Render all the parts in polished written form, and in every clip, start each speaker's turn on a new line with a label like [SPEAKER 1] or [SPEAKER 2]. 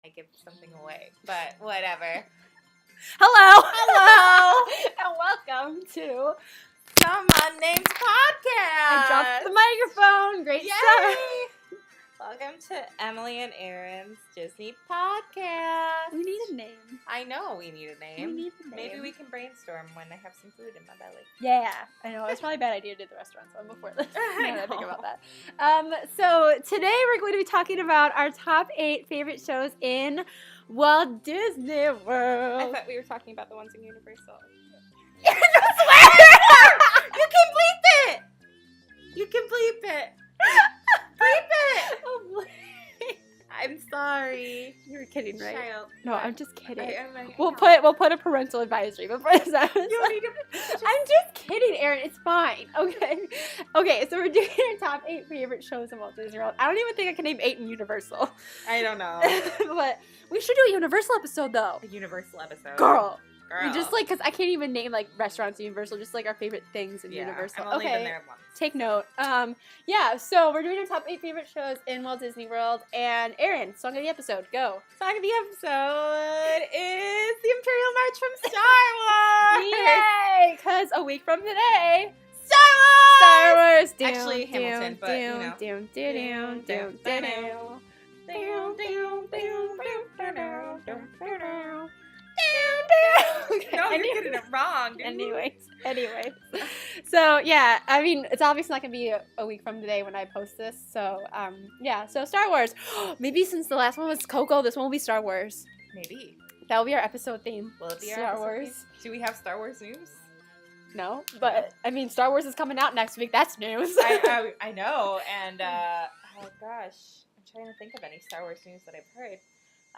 [SPEAKER 1] I give something away, but whatever.
[SPEAKER 2] Hello, and welcome to
[SPEAKER 1] Some Unnamed Podcast.
[SPEAKER 2] I dropped the microphone. Great stuff.
[SPEAKER 1] Welcome to Emily and Erin's Disney Podcast.
[SPEAKER 2] We need a name.
[SPEAKER 1] I know we need a name.
[SPEAKER 2] We need a name.
[SPEAKER 1] Maybe we can brainstorm when I have some food in my belly.
[SPEAKER 2] Yeah, I know. It's probably a bad idea to do the restaurant one before this.
[SPEAKER 1] I
[SPEAKER 2] Now that I think
[SPEAKER 1] know.
[SPEAKER 2] about that. So today we're going to be talking about our top 8 favorite shows in Walt Disney World.
[SPEAKER 1] I thought we were talking about the ones in Universal.
[SPEAKER 2] You swear!
[SPEAKER 1] You can bleep it! You can bleep it! Bleep it!
[SPEAKER 2] Oh, boy.
[SPEAKER 1] I'm sorry.
[SPEAKER 2] You were kidding, right?
[SPEAKER 1] Child.
[SPEAKER 2] No, I'm just kidding.
[SPEAKER 1] I
[SPEAKER 2] We'll
[SPEAKER 1] know.
[SPEAKER 2] put a parental advisory before this episode.
[SPEAKER 1] You don't need to.
[SPEAKER 2] I'm just kidding, Erin. It's fine. Okay. Okay, so we're doing our top 8 favorite shows in Walt Disney World. I don't even think I can name 8 in Universal.
[SPEAKER 1] I don't know.
[SPEAKER 2] But we should do a Universal episode, though.
[SPEAKER 1] A Universal episode.
[SPEAKER 2] Girl.
[SPEAKER 1] Girl.
[SPEAKER 2] We just like, because I can't even name like restaurants in Universal, just like our favorite things in Universal.
[SPEAKER 1] I've only
[SPEAKER 2] okay.
[SPEAKER 1] been there once.
[SPEAKER 2] Take note. Yeah, so we're doing our top 8 favorite shows in Walt Disney World. And Erin, song of the episode, go.
[SPEAKER 1] Song of the episode is the Imperial March from Star Wars.
[SPEAKER 2] Yay! Because a week from today,
[SPEAKER 1] Star Wars.
[SPEAKER 2] Star Wars.
[SPEAKER 1] Actually, Hamilton, but you know.
[SPEAKER 2] Doom, doom, doom, doom,
[SPEAKER 1] No, you're getting it wrong. Dude.
[SPEAKER 2] Anyways. So, yeah, I mean, it's obviously not going to be a week from today when I post this. So, yeah, so Star Wars. Maybe since the last one was Coco, this one will be Star Wars.
[SPEAKER 1] Maybe.
[SPEAKER 2] That will be our episode theme.
[SPEAKER 1] Will it be our
[SPEAKER 2] Star
[SPEAKER 1] episode
[SPEAKER 2] Wars.
[SPEAKER 1] theme? Do we have Star Wars news?
[SPEAKER 2] No, but, I mean, Star Wars is coming out next week. That's news.
[SPEAKER 1] I know, and, oh gosh, I'm trying to think of any Star Wars news that I've heard.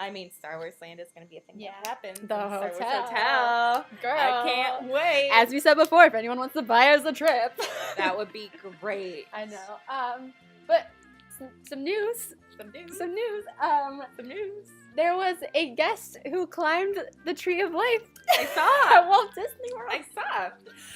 [SPEAKER 1] I mean, Star Wars Land is going to be a thing that happens.
[SPEAKER 2] The
[SPEAKER 1] in Star Wars
[SPEAKER 2] hotel.
[SPEAKER 1] Hotel.
[SPEAKER 2] Girl.
[SPEAKER 1] I can't wait.
[SPEAKER 2] As we said before, if anyone wants to buy us a trip.
[SPEAKER 1] That would be great.
[SPEAKER 2] I know. But some news.
[SPEAKER 1] Some news.
[SPEAKER 2] Some news.
[SPEAKER 1] Some news.
[SPEAKER 2] There was a guest who climbed the Tree of Life
[SPEAKER 1] I saw.
[SPEAKER 2] at Walt Disney World.
[SPEAKER 1] I saw.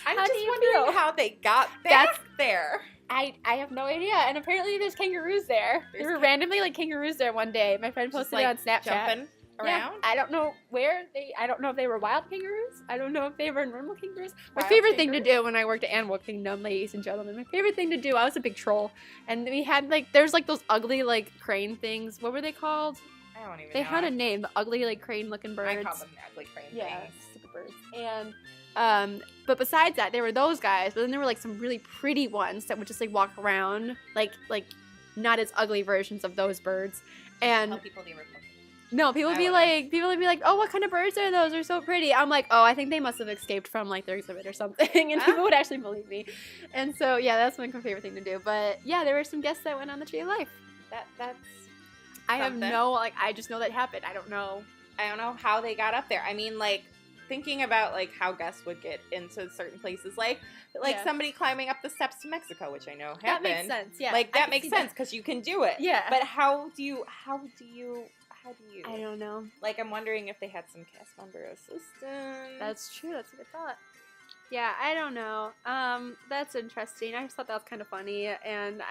[SPEAKER 1] I'm
[SPEAKER 2] How
[SPEAKER 1] just
[SPEAKER 2] do you
[SPEAKER 1] wondering
[SPEAKER 2] feel?
[SPEAKER 1] how they got back there.
[SPEAKER 2] I have no idea. And apparently there's kangaroos there.
[SPEAKER 1] There's
[SPEAKER 2] There were randomly like kangaroos there one day. My friend
[SPEAKER 1] Just
[SPEAKER 2] posted it on Snapchat.
[SPEAKER 1] jumping
[SPEAKER 2] Yeah,
[SPEAKER 1] around.
[SPEAKER 2] I don't know where I don't know if they were wild kangaroos. I don't know if they were normal kangaroos. My
[SPEAKER 1] Wild
[SPEAKER 2] favorite thing to
[SPEAKER 1] kangaroos?
[SPEAKER 2] do when I worked at Animal Kingdom, ladies and gentlemen, my favorite thing to do, I was a big troll. And we had like, there's like those ugly like crane things. What were they called?
[SPEAKER 1] I don't even
[SPEAKER 2] They
[SPEAKER 1] know.
[SPEAKER 2] had a name, the ugly like crane looking birds.
[SPEAKER 1] I call them ugly crane
[SPEAKER 2] Yeah,
[SPEAKER 1] things.
[SPEAKER 2] stupid birds. And but besides that, there were those guys, but then there were like some really pretty ones that would just like walk around, like not as ugly versions of those birds. And
[SPEAKER 1] Tell people they were cooking.
[SPEAKER 2] no, people would be like, oh, what kind of birds are those? They're so pretty. I'm like, oh, I think they must have escaped from like their exhibit or something, and people would actually believe me. And so yeah, that's my favorite thing to do. But yeah, there were some guests that went on the Tree of Life.
[SPEAKER 1] That's.
[SPEAKER 2] I have
[SPEAKER 1] Something.
[SPEAKER 2] no I just know that happened. I don't know.
[SPEAKER 1] I don't know how they got up there. I mean, like, thinking about like how guests would get into certain places, like
[SPEAKER 2] Yeah.
[SPEAKER 1] somebody climbing up the steps to Mexico, which I know
[SPEAKER 2] That
[SPEAKER 1] happened.
[SPEAKER 2] makes sense. Yeah,
[SPEAKER 1] Like
[SPEAKER 2] I
[SPEAKER 1] that
[SPEAKER 2] can
[SPEAKER 1] makes
[SPEAKER 2] see
[SPEAKER 1] sense because you can do it.
[SPEAKER 2] Yeah.
[SPEAKER 1] But how do you?
[SPEAKER 2] I don't know.
[SPEAKER 1] Like, I'm wondering if they had some cast member assistants.
[SPEAKER 2] That's true. That's a good thought. Yeah, I don't know. That's interesting. I just thought that was kind of funny, and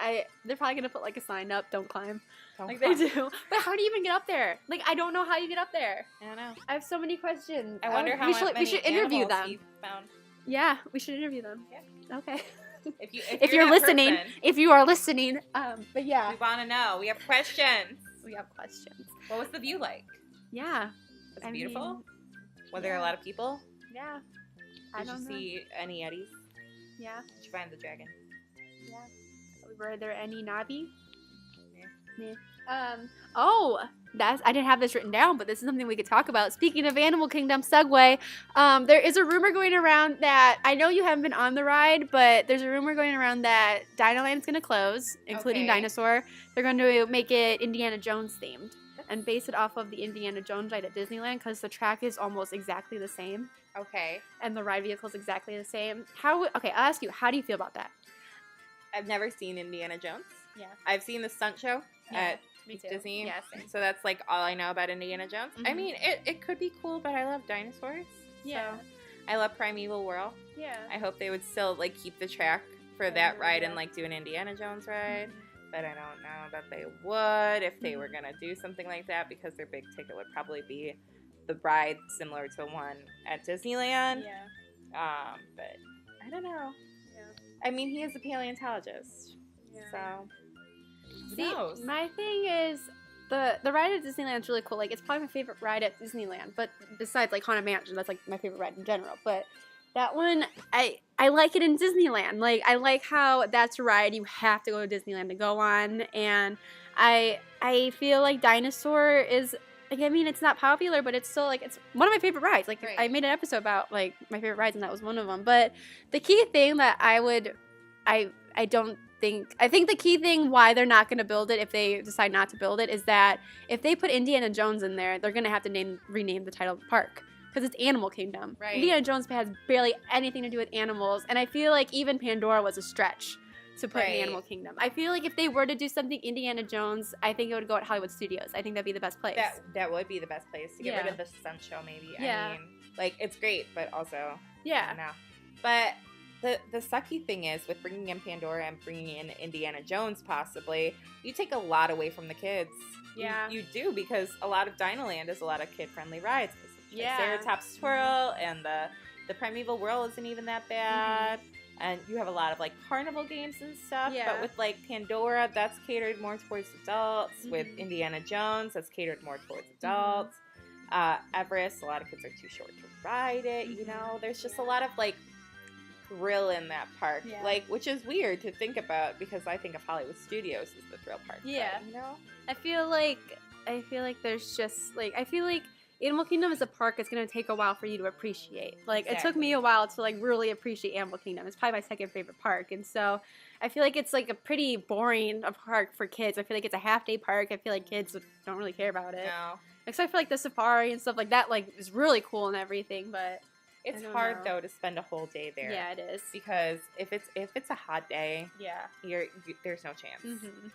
[SPEAKER 2] they're probably gonna put like a sign up, "Don't climb," like they do. But how do you even get up there? Like, I don't know how you get up there.
[SPEAKER 1] I don't know.
[SPEAKER 2] I have so many questions.
[SPEAKER 1] I wonder how
[SPEAKER 2] we
[SPEAKER 1] many
[SPEAKER 2] should interview
[SPEAKER 1] animals
[SPEAKER 2] them.
[SPEAKER 1] he found.
[SPEAKER 2] Yeah, we should interview them.
[SPEAKER 1] Yeah.
[SPEAKER 2] Okay.
[SPEAKER 1] If
[SPEAKER 2] You're
[SPEAKER 1] that
[SPEAKER 2] listening,
[SPEAKER 1] person,
[SPEAKER 2] if you are listening, but yeah,
[SPEAKER 1] we want to know. We have questions.
[SPEAKER 2] we have questions.
[SPEAKER 1] What was the view like?
[SPEAKER 2] Yeah.
[SPEAKER 1] Was it
[SPEAKER 2] I
[SPEAKER 1] beautiful?
[SPEAKER 2] mean,
[SPEAKER 1] Were there a lot of people?
[SPEAKER 2] Yeah. I
[SPEAKER 1] Did
[SPEAKER 2] don't
[SPEAKER 1] you
[SPEAKER 2] know.
[SPEAKER 1] see any Eddies?
[SPEAKER 2] Yeah.
[SPEAKER 1] Did you find the dragon?
[SPEAKER 2] Yeah. Were there any Navi?
[SPEAKER 1] Yeah.
[SPEAKER 2] Oh, I didn't have this written down, but this is something we could talk about. Speaking of Animal Kingdom, segue. There is a rumor going around that, I know you haven't been on the ride, but there's a rumor going around that Dinoland is going to close, including
[SPEAKER 1] Okay.
[SPEAKER 2] Dinosaur. They're going to make it Indiana Jones themed and base it off of the Indiana Jones ride at Disneyland because the track is almost exactly the same
[SPEAKER 1] Okay.
[SPEAKER 2] and the ride vehicle is exactly the same. Okay, I'll ask you, how do you feel about that?
[SPEAKER 1] I've never seen Indiana Jones.
[SPEAKER 2] Yeah.
[SPEAKER 1] I've seen the stunt show at
[SPEAKER 2] Me too.
[SPEAKER 1] Disney.
[SPEAKER 2] Yeah, same.
[SPEAKER 1] So that's like all I know about Indiana Jones. I
[SPEAKER 2] Mhm.
[SPEAKER 1] mean, it could be cool, but I love dinosaurs.
[SPEAKER 2] Yeah.
[SPEAKER 1] So I love Primeval World.
[SPEAKER 2] Yeah.
[SPEAKER 1] I hope they would still like keep the track for that ride and like do an Indiana Jones ride. but I don't know that they would if they were going to do something like that, because their big ticket would probably be the ride similar to one at Disneyland.
[SPEAKER 2] Yeah.
[SPEAKER 1] But I don't know.
[SPEAKER 2] Yeah.
[SPEAKER 1] I mean, he is a paleontologist, so who knows?
[SPEAKER 2] My thing is the ride at Disneyland is really cool. Like, it's probably my favorite ride at Disneyland, but besides like Haunted Mansion, that's like my favorite ride in general. But that one, I like it in Disneyland. Like, I like how that's a ride you have to go to Disneyland to go on, and I feel like Dinosaur is, like, I mean, it's not popular, but it's still, like, it's one of my favorite rides. Like,
[SPEAKER 1] Right.
[SPEAKER 2] I made an episode about, like, my favorite rides, and that was one of them. But the key thing that I think the key thing why they're not going to build it if they decide not to build it is that if they put Indiana Jones in there, they're going to have to rename the title of the park. Because it's Animal Kingdom.
[SPEAKER 1] Right.
[SPEAKER 2] Indiana Jones has barely anything to do with animals, and I feel like even Pandora was a stretch to put in Animal Kingdom. I feel like if they were to do something Indiana Jones, I think it would go at Hollywood Studios. I think that'd be the best place.
[SPEAKER 1] That would be the best place to get rid of the stunt show, maybe.
[SPEAKER 2] Yeah.
[SPEAKER 1] I mean, like, it's great, but also,
[SPEAKER 2] Yeah.
[SPEAKER 1] no. But the sucky thing is, with bringing in Pandora and bringing in Indiana Jones, possibly, you take a lot away from the kids.
[SPEAKER 2] Yeah.
[SPEAKER 1] You do, because a lot of Dinoland is a lot of kid-friendly rides.
[SPEAKER 2] Yeah.
[SPEAKER 1] Triceratops Twirl, and the Primeval Whirl isn't even that bad. And you have a lot of, like, carnival games and stuff.
[SPEAKER 2] Yeah.
[SPEAKER 1] But with, like, Pandora, that's catered more towards adults. With Indiana Jones, that's catered more towards adults. Everest, a lot of kids are too short to ride it, you know? There's just a lot of, like, thrill in that park.
[SPEAKER 2] Yeah.
[SPEAKER 1] Like, which is weird to think about, because I think of Hollywood Studios as the thrill park.
[SPEAKER 2] Yeah.
[SPEAKER 1] But, you know?
[SPEAKER 2] I feel like there's just, like, I feel like Animal Kingdom is a park that's going to take a while for you to appreciate. Like, It took me a while to, like, really appreciate Animal Kingdom. It's probably my second favorite park. And so I feel like it's, like, a pretty boring park for kids. I feel like it's a half-day park. I feel like kids don't really care about it.
[SPEAKER 1] No.
[SPEAKER 2] Except for, like, the safari and stuff like that, like, is really cool and everything, but
[SPEAKER 1] It's
[SPEAKER 2] I don't
[SPEAKER 1] hard,
[SPEAKER 2] know.
[SPEAKER 1] though, to spend a whole day there.
[SPEAKER 2] Yeah, it is.
[SPEAKER 1] Because if it's a hot day,
[SPEAKER 2] Yeah.
[SPEAKER 1] there's no chance.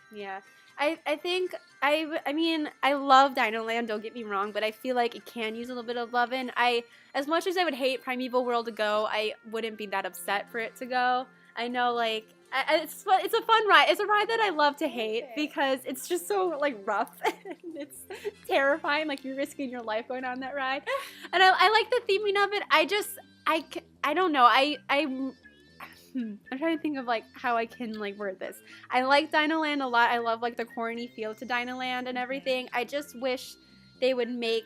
[SPEAKER 2] Yeah. I think, I mean, I love Dinoland, don't get me wrong, but I feel like it can use a little bit of loving. As much as I would hate Primeval World to go, I wouldn't be that upset for it to go. I know, like, it's a fun ride. It's a ride that I love to hate because it's just so, like, rough. It's terrifying, like, you're risking your life going on that ride. And I like the theming of it. I don't know. I'm trying to think of, like, how I can, like, word this. I like Dinoland a lot. I love, like, the corny feel to Dinoland and everything. I just wish they would they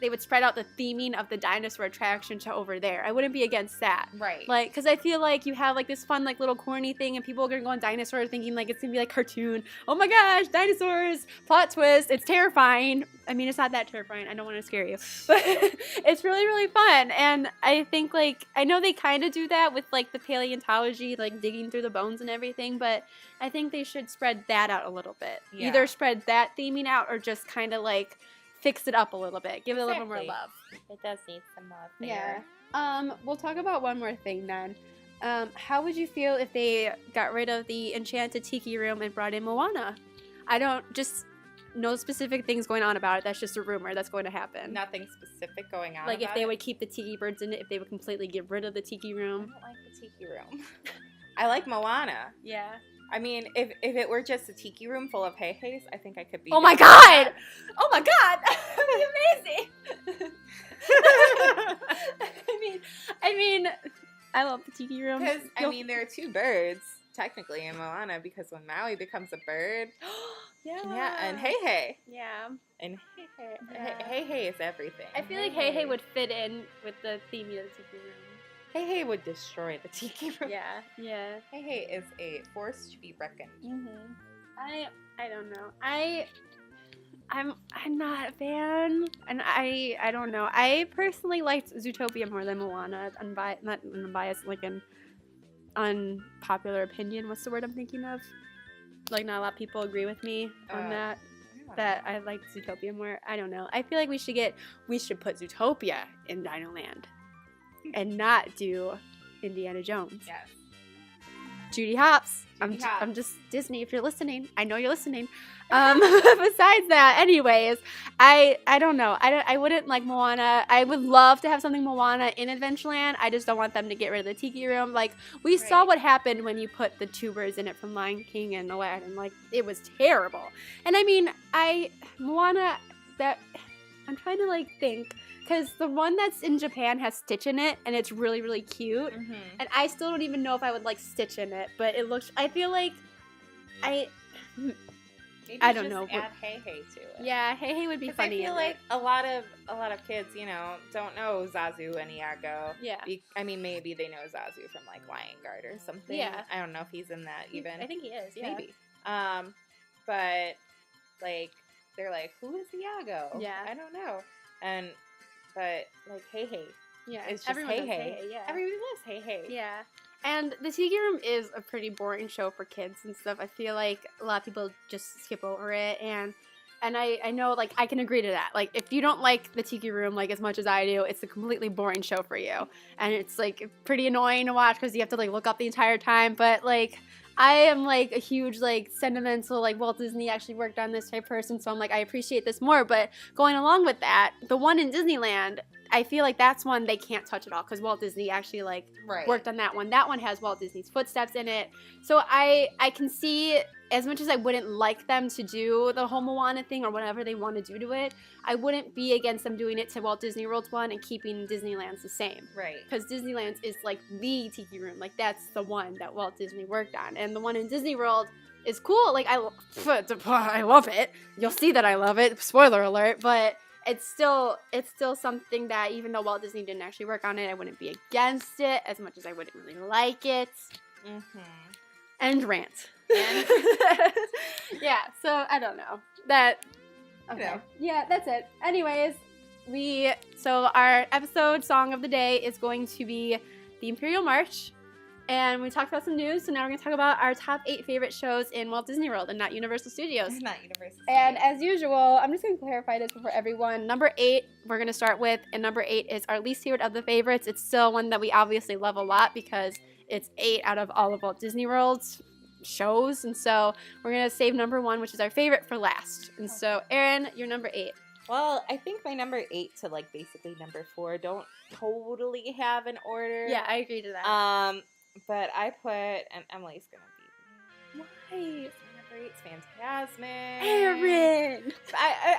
[SPEAKER 2] would spread out the theming of the dinosaur attraction to over there. I wouldn't be against that.
[SPEAKER 1] Right.
[SPEAKER 2] Like, because I feel like you have, like, this fun, like, little corny thing, and people are going to go on dinosaurs thinking, like, it's going to be, like, cartoon. Oh, my gosh, dinosaurs, plot twist. It's terrifying. I mean, it's not that terrifying. I don't want to scare you. But it's really, really fun. And I think, like, I know they kind of do that with, like, the paleontology, like, digging through the bones and everything, but I think they should spread that out a little bit.
[SPEAKER 1] Yeah.
[SPEAKER 2] Either spread that theming out or just kind of, like, fix it up a little bit. Give it a little more love.
[SPEAKER 1] It does need some love there.
[SPEAKER 2] Yeah. We'll talk about one more thing then. How would you feel if they got rid of the Enchanted Tiki Room and brought in Moana? I don't just no specific things going on about it. That's just a rumor that's going to happen.
[SPEAKER 1] Nothing specific going on.
[SPEAKER 2] Like if
[SPEAKER 1] about
[SPEAKER 2] they
[SPEAKER 1] it.
[SPEAKER 2] would keep the tiki birds in it, if they would completely get rid of the tiki
[SPEAKER 1] I
[SPEAKER 2] room.
[SPEAKER 1] don't like the tiki room. I like Moana.
[SPEAKER 2] Yeah.
[SPEAKER 1] I mean, if it were just a tiki room full of hey-hays, I think I could be.
[SPEAKER 2] Oh my god! Oh my god! That'd be amazing. I mean, I love the tiki room.
[SPEAKER 1] Because I mean, there are two birds technically in Moana, because when Maui becomes a bird, yeah, and hey,
[SPEAKER 2] Yeah.
[SPEAKER 1] and
[SPEAKER 2] Yeah.
[SPEAKER 1] hey is everything.
[SPEAKER 2] I feel like Hey would fit in with the theme of the tiki room.
[SPEAKER 1] Hey would destroy the tiki room.
[SPEAKER 2] Yeah. Yeah.
[SPEAKER 1] Hey is a force to be reckoned.
[SPEAKER 2] I don't know. I'm not a fan, and I don't know. I personally liked Zootopia more than Moana. Not unbiased, like an unpopular opinion. What's the word I'm thinking of? Like, not a lot of people agree with me on that. That I liked Zootopia more. I don't know. I feel like we should put Zootopia in Dinoland, and not do Indiana Jones.
[SPEAKER 1] Yes.
[SPEAKER 2] Judy Hopps.
[SPEAKER 1] Judy Hopps.
[SPEAKER 2] I'm just Disney. If you're listening, I know you're listening. Besides that, anyways, I don't know. I wouldn't like Moana. I would love to have something Moana in Adventureland. I just don't want them to get rid of the Tiki Room. Like, we saw what happened when you put the tubers in it from Lion King and Aladdin. Like, it was terrible. And I mean, Moana, I'm trying to like think. Because the one that's in Japan has Stitch in it, and it's really, really cute. Mm-hmm. And I still don't even know if I would like Stitch in it, but it looks. I feel like I don't know.
[SPEAKER 1] Add Hey Hey to it.
[SPEAKER 2] Yeah, Hey Hey would be funny.
[SPEAKER 1] I feel like a lot of kids, you know, don't know Zazu and Iago.
[SPEAKER 2] Yeah.
[SPEAKER 1] I mean, maybe they know Zazu from like Lion Guard or something.
[SPEAKER 2] Yeah.
[SPEAKER 1] I don't know if he's in that even.
[SPEAKER 2] I think he is. Yeah.
[SPEAKER 1] Maybe. But like they're like, who is Iago?
[SPEAKER 2] Yeah.
[SPEAKER 1] I don't know. But like Hey Hey.
[SPEAKER 2] Yeah.
[SPEAKER 1] It's just
[SPEAKER 2] Everyone
[SPEAKER 1] Hey
[SPEAKER 2] loves
[SPEAKER 1] Hey.
[SPEAKER 2] Yeah.
[SPEAKER 1] Everybody loves Hey Hey.
[SPEAKER 2] Yeah. And the Tiki Room is a pretty boring show for kids and stuff. I feel like a lot of people just skip over it, and I know, like, I can agree to that. Like, if you don't like the Tiki Room, like, as much as I do, it's a completely boring show for you. And it's, like, pretty annoying to watch because you have to, like, look up the entire time. But, like, I am, like, a huge, like, sentimental, like, Walt Disney actually worked on this type person, so I'm, like, I appreciate this more. But going along with that, the one in Disneyland, I feel like that's one they can't touch at all because Walt Disney actually, like, worked on that one. That one has Walt Disney's footsteps in it. So I can see, as much as I wouldn't like them to do the whole Moana thing or whatever they want to do to it, I wouldn't be against them doing it to Walt Disney World's one and keeping Disneyland's the same.
[SPEAKER 1] Right.
[SPEAKER 2] Because Disneyland's is, like, the Tiki Room. Like, that's the one that Walt Disney worked on. And the one in Disney World is cool. Like, I love it. You'll see that I love it. Spoiler alert. But it's still something that, even though Walt Disney didn't actually work on it, I wouldn't be against it as much as I wouldn't really like it. Mm-hmm. And rant. Yeah, so I don't know. Okay.
[SPEAKER 1] Yeah.
[SPEAKER 2] Yeah, that's it. Anyways, so our episode song of the day is going to be the Imperial March. And we talked about some news, so now we're going to talk about our top 8 favorite shows in Walt Disney World and not Universal Studios.
[SPEAKER 1] Not Universal Studios.
[SPEAKER 2] And as usual, I'm just going to clarify this for everyone. Number 8, we're going to start with, and number 8 is our least favorite of the favorites. It's still one that we obviously love a lot because it's 8 out of all of Walt Disney World's shows. And so we're going to save number 1, which is our favorite, for last. And so, Erin, you're number 8.
[SPEAKER 1] Well, I think my number 8 to, like, basically number 4 don't totally have an order.
[SPEAKER 2] Yeah, I agree to that.
[SPEAKER 1] But I put, and Emily's gonna beat me. Why? My number 8's Phantasmic.
[SPEAKER 2] Erin!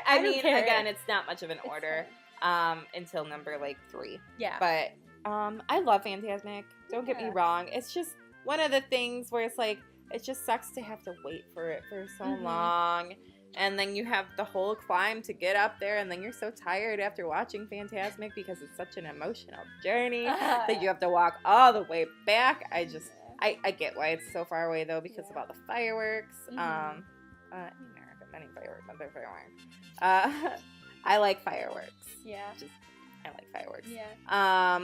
[SPEAKER 1] I mean, again, it's not much of an order until number, like, 3.
[SPEAKER 2] Yeah.
[SPEAKER 1] But I love Phantasmic. Don't get me wrong. It's just one of the things where it's like, it just sucks to have to wait for it for so long. And then you have the whole climb to get up there, and then you're so tired after watching Phantasmic because it's such an emotional journey that you have to walk all the way back. I get why it's so far away, though, because of all the fireworks. I mean, there aren't that many fireworks, but they're fireworks. I like fireworks.
[SPEAKER 2] Yeah.
[SPEAKER 1] I like fireworks.
[SPEAKER 2] Yeah.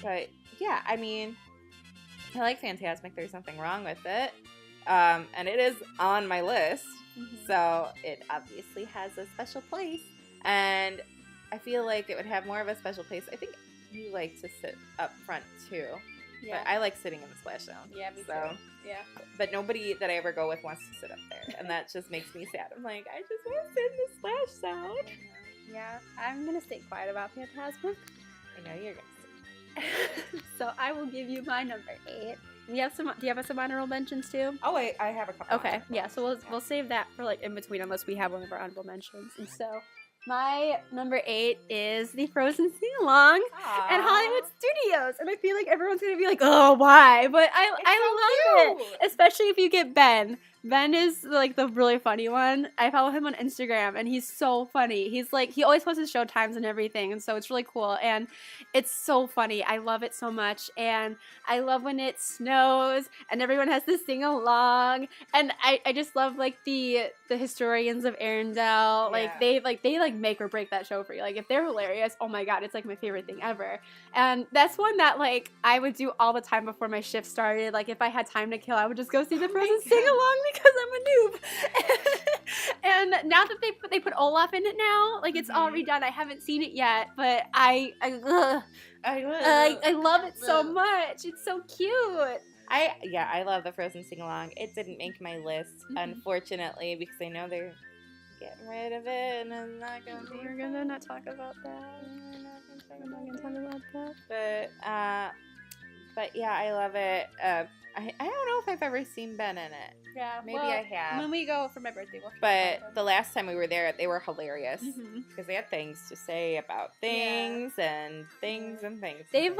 [SPEAKER 1] But, yeah, I mean, I like Phantasmic. There's nothing wrong with it. And it is on my list. So it obviously has a special place, and I feel like it would have more of a special place. I think you like to sit up front too. Yeah. But I like sitting in the splash zone.
[SPEAKER 2] Yeah, me too. Yeah.
[SPEAKER 1] But nobody that I ever go with wants to sit up there, and that just makes me sad. I'm like, I just want to sit in the splash zone.
[SPEAKER 2] Yeah, I'm gonna stay quiet about Phantasmic.
[SPEAKER 1] I know you're gonna stay.
[SPEAKER 2] So I will give you my number 8. Do you have some honorable mentions too?
[SPEAKER 1] Oh wait, I have a couple.
[SPEAKER 2] Okay, yeah. So we'll save that for like in between, unless we have one of our honorable mentions. And so my number 8 is the Frozen sing along at Hollywood Studios, and I feel like everyone's gonna be like, "Oh, why?" But I love it, especially if you get Ben. Ben is like the really funny one. I follow him on Instagram, and he's so funny. He's like, he always posts his show times and everything, and so it's really cool, and it's so funny. I love it so much, and I love when it snows and everyone has to sing along, and I just love like the historians of Arendelle. Like they make or break that show for you. Like if they're hilarious, oh my god, it's like my favorite thing ever. And that's one that like I would do all the time before my shift started. Like if I had time to kill, I would just go see the Frozen sing along because I'm a noob. And now that they put Olaf in it now, like it's all redone. I haven't seen it yet, but I love it so much. It's so cute.
[SPEAKER 1] I love the Frozen sing along. It didn't make my list, unfortunately, because I know they're getting rid of it, and I'm not gonna.
[SPEAKER 2] We're gonna not talk about that. We're not gonna talk about that.
[SPEAKER 1] But yeah, I love it. I don't know if I've ever seen Ben in it.
[SPEAKER 2] Yeah,
[SPEAKER 1] Maybe I have.
[SPEAKER 2] When we go for my birthday, we'll.
[SPEAKER 1] But the last time we were there, they were hilarious
[SPEAKER 2] Mhm.
[SPEAKER 1] because they had things to say about things and things and things.
[SPEAKER 2] They've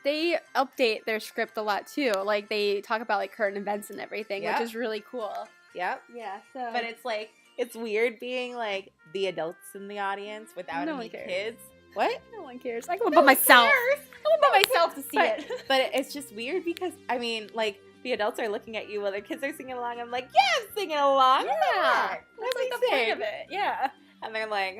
[SPEAKER 2] they update their script a lot too. Like they talk about like current events and everything, which is really cool.
[SPEAKER 1] Yep.
[SPEAKER 2] Yeah. So.
[SPEAKER 1] But it's like it's weird being like the adults in the audience without any kids. What?
[SPEAKER 2] No one cares. I go by myself. I go by myself to see it.
[SPEAKER 1] But it's just weird because I mean, like the adults are looking at you while their kids are singing along. I'm like, yeah, I'm singing along.
[SPEAKER 2] Yeah. That's like the point of it. Yeah.
[SPEAKER 1] And they're like,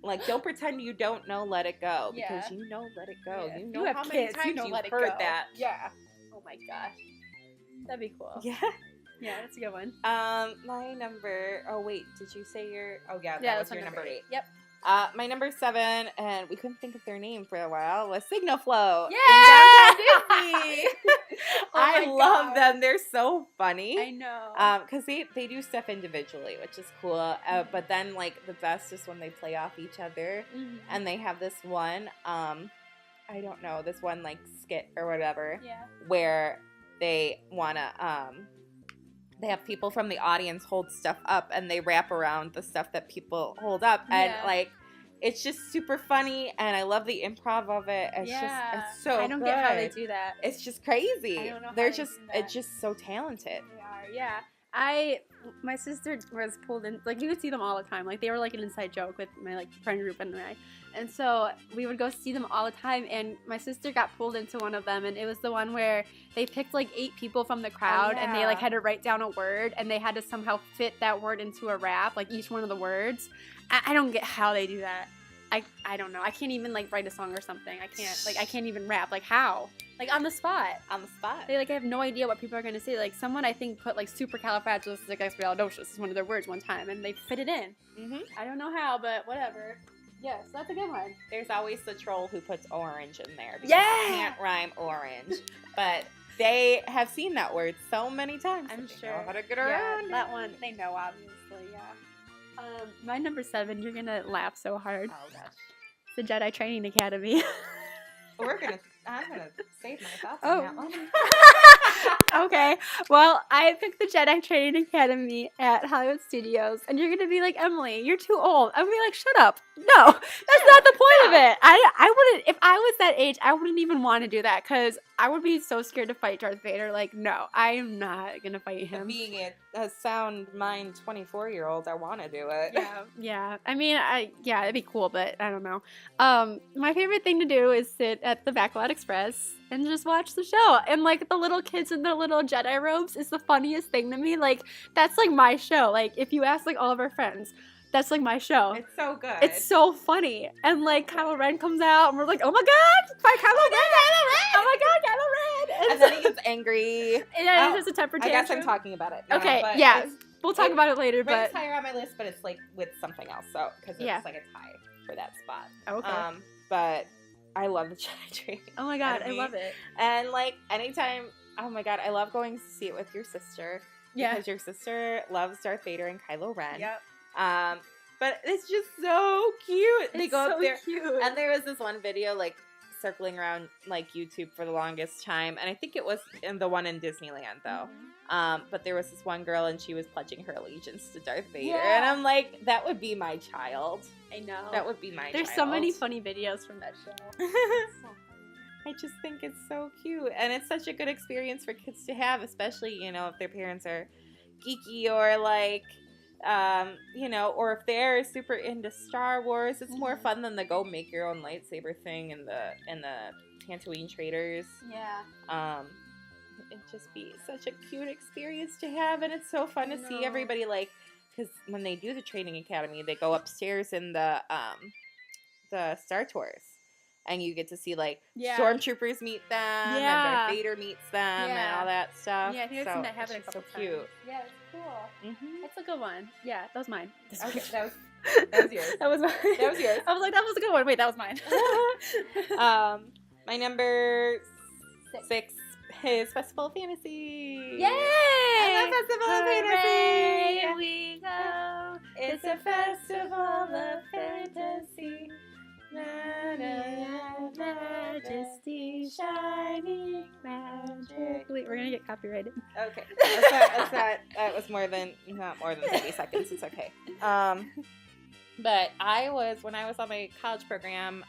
[SPEAKER 1] like, don't pretend you don't know Let It Go because you know Let It Go.
[SPEAKER 2] Yeah.
[SPEAKER 1] You know
[SPEAKER 2] you have
[SPEAKER 1] how
[SPEAKER 2] kids,
[SPEAKER 1] many times
[SPEAKER 2] you know Let It
[SPEAKER 1] heard
[SPEAKER 2] Go.
[SPEAKER 1] that.
[SPEAKER 2] Yeah. Oh my gosh. That'd be cool.
[SPEAKER 1] Yeah.
[SPEAKER 2] Yeah, that's a good one.
[SPEAKER 1] My number. Oh wait, did you say your? Oh yeah,
[SPEAKER 2] Yeah,
[SPEAKER 1] that was your number 8.
[SPEAKER 2] Yep.
[SPEAKER 1] My number 7, and we couldn't think of their name for a while, was Signal Flow.
[SPEAKER 2] Yeah!
[SPEAKER 1] In downtown Disney. I love them. They're so funny.
[SPEAKER 2] I know.
[SPEAKER 1] Because they do stuff individually, which is cool. But then like the best is when they play off each other, and they have this one. I don't know, this one like skit or whatever.
[SPEAKER 2] Yeah.
[SPEAKER 1] Where they wanna they have people from the audience hold stuff up and they wrap around the stuff that people hold up. And like it's just super funny and I love the improv of it. It's just it's so
[SPEAKER 2] I don't get how they do that.
[SPEAKER 1] It's just crazy.
[SPEAKER 2] I don't know
[SPEAKER 1] They're
[SPEAKER 2] how
[SPEAKER 1] just
[SPEAKER 2] they do that.
[SPEAKER 1] it's just so talented.
[SPEAKER 2] They are, yeah. My sister was pulled in, like, we would see them all the time. Like, they were, like, an inside joke with my, like, friend group and I. And so we would go see them all the time, and my sister got pulled into one of them, and it was the one where they picked, like, 8 people from the crowd, and they, like, had to write down a word, and they had to somehow fit that word into a rap, like, each one of the words. I don't get how they do that. I don't know. I can't even, like, write a song or something. I can't even rap. Like, how? Like, on the spot.
[SPEAKER 1] On the spot.
[SPEAKER 2] They, like, have no idea what people are going to say. Like, someone, I think, put, like, supercalifragilisticexpialidocious as one of their words one time, and they fit it in. I don't know how, but whatever. Yes, that's a good one.
[SPEAKER 1] There's always the troll who puts orange in there. Because
[SPEAKER 2] Yeah!
[SPEAKER 1] They can't rhyme orange. But they have seen that word so many times.
[SPEAKER 2] I'm
[SPEAKER 1] they
[SPEAKER 2] sure.
[SPEAKER 1] know how to get around it.
[SPEAKER 2] That one, they know, obviously, yeah. My number 7, you're going to laugh so hard.
[SPEAKER 1] Oh, gosh.
[SPEAKER 2] It's the Jedi Training Academy.
[SPEAKER 1] I'm gonna save my thoughts
[SPEAKER 2] Oh.
[SPEAKER 1] on that one.
[SPEAKER 2] Okay, well, I picked the Jedi Training Academy at Hollywood Studios, and you're gonna be like, Emily, you're too old. I'm gonna be like, shut up. No, that's not the point of it. I wouldn't, if I was that age, I wouldn't even want to do that, because I would be so scared to fight Darth Vader. Like, no, I am not gonna fight him.
[SPEAKER 1] Being a sound mind 24-year-old, I want to do it.
[SPEAKER 2] Yeah. I mean, it'd be cool, but I don't know. My favorite thing to do is sit at the Backlot Express and just watch the show. And, like, the little kids in their little Jedi robes is the funniest thing to me. Like, that's, like, my show. Like, if you ask, like, all of our friends, that's, like, my show.
[SPEAKER 1] It's so good.
[SPEAKER 2] It's so funny. And, like, Kylo Ren comes out, and we're like, oh my god, by Kylo Ren! Oh my god, Kylo Ren!
[SPEAKER 1] And then he gets angry.
[SPEAKER 2] And then it's just a temper tantrum.
[SPEAKER 1] I guess I'm talking about it now,
[SPEAKER 2] Okay,
[SPEAKER 1] but
[SPEAKER 2] yeah. We'll talk about it later,
[SPEAKER 1] but...
[SPEAKER 2] but...
[SPEAKER 1] It's higher on my list, but it's, like, with something else, so... Because it's, like, a tie for that spot.
[SPEAKER 2] Okay.
[SPEAKER 1] But... I love the Jedi Training.
[SPEAKER 2] Oh my god, I love it.
[SPEAKER 1] And like anytime, oh my god, I love going to see it with your sister.
[SPEAKER 2] Yeah.
[SPEAKER 1] Because your sister loves Darth Vader and Kylo Ren.
[SPEAKER 2] Yep.
[SPEAKER 1] But it's just so cute. They go
[SPEAKER 2] so
[SPEAKER 1] up there.
[SPEAKER 2] Cute.
[SPEAKER 1] And there was this one video like circling around like YouTube for the longest time. And I think it was in the one in Disneyland though. But there was this one girl and she was pledging her allegiance to Darth Vader.
[SPEAKER 2] Yeah.
[SPEAKER 1] And I'm like, that would be my child.
[SPEAKER 2] I know.
[SPEAKER 1] That would be my
[SPEAKER 2] There's
[SPEAKER 1] child.
[SPEAKER 2] so many funny videos from that show.
[SPEAKER 1] I just think it's so cute. And it's such a good experience for kids to have, especially, you know, if their parents are geeky or like, you know, or if they're super into Star Wars. It's more fun than the go make your own lightsaber thing in the Tatooine Traders.
[SPEAKER 2] Yeah.
[SPEAKER 1] It'd just be such a cute experience to have, and it's so fun to see everybody, like, because when they do the training academy, they go upstairs in the Star Tours, and you get to see, like, stormtroopers meet them, and Darth Vader meets them, and all that stuff.
[SPEAKER 2] Yeah, here's
[SPEAKER 1] so
[SPEAKER 2] that happen a couple
[SPEAKER 1] so cute.
[SPEAKER 2] times. Yeah, it's cool. That's a good one. Yeah, that was mine.
[SPEAKER 1] Okay, that was yours.
[SPEAKER 2] That was mine.
[SPEAKER 1] That was yours.
[SPEAKER 2] I was like, that was a good one. Wait, that was mine.
[SPEAKER 1] My number 6 is Festival of Fantasy.
[SPEAKER 2] Yay!
[SPEAKER 1] I love Festival of Fantasy.
[SPEAKER 2] Hooray, we go.
[SPEAKER 1] It's a festival of fantasy. Na, na, na, majesty, shining magic.
[SPEAKER 2] Wait, we're gonna get copyrighted.
[SPEAKER 1] Okay, that was not more than 30 seconds. It's okay. But when I was on my college program,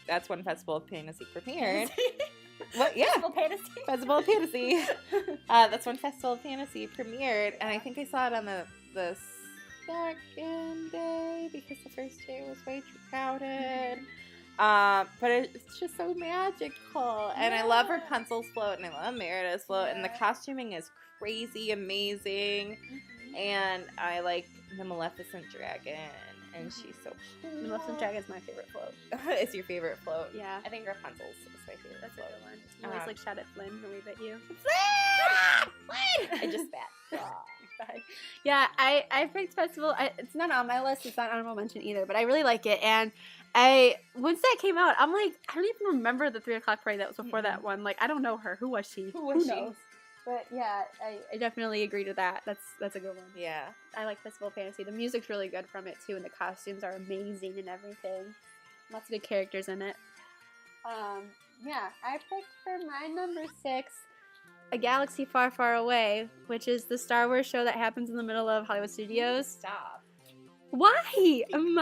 [SPEAKER 1] that's when Festival of Fantasy premiered. What? Yeah. Festival of Fantasy. That's when Festival of Fantasy premiered, and I think I saw it on the second day because the first day was way too crowded. But it's just so magical, and I love Rapunzel's float, and I love Merida's float, and the costuming is crazy amazing, and I like the Maleficent dragon, and she's so cool.
[SPEAKER 2] The Maleficent dragon is my favorite float.
[SPEAKER 1] It's your favorite float?
[SPEAKER 2] Yeah.
[SPEAKER 1] I think Rapunzel's is my favorite.
[SPEAKER 2] That's
[SPEAKER 1] float.
[SPEAKER 2] a good one. You always like shout at Flynn and wave at you.
[SPEAKER 1] I just spat.
[SPEAKER 2] Yeah, I picked Festival. It's not on my list. It's not honorable mention either, but I really like it. And once that came out, I'm like, I don't even remember the 3 o'clock parade that was before that one. Like, I don't know her. Who was she?
[SPEAKER 1] Who was she?
[SPEAKER 2] Knows? But yeah, I definitely agree to that. That's a good one.
[SPEAKER 1] Yeah.
[SPEAKER 2] I like Festival of Fantasy. The music's really good from it too, and the costumes are amazing and everything. Lots of good characters in it. Yeah, I picked for my number 6, A Galaxy Far, Far Away, which is the Star Wars show that happens in the middle of Hollywood Studios.
[SPEAKER 1] Stop.
[SPEAKER 2] Why? I'm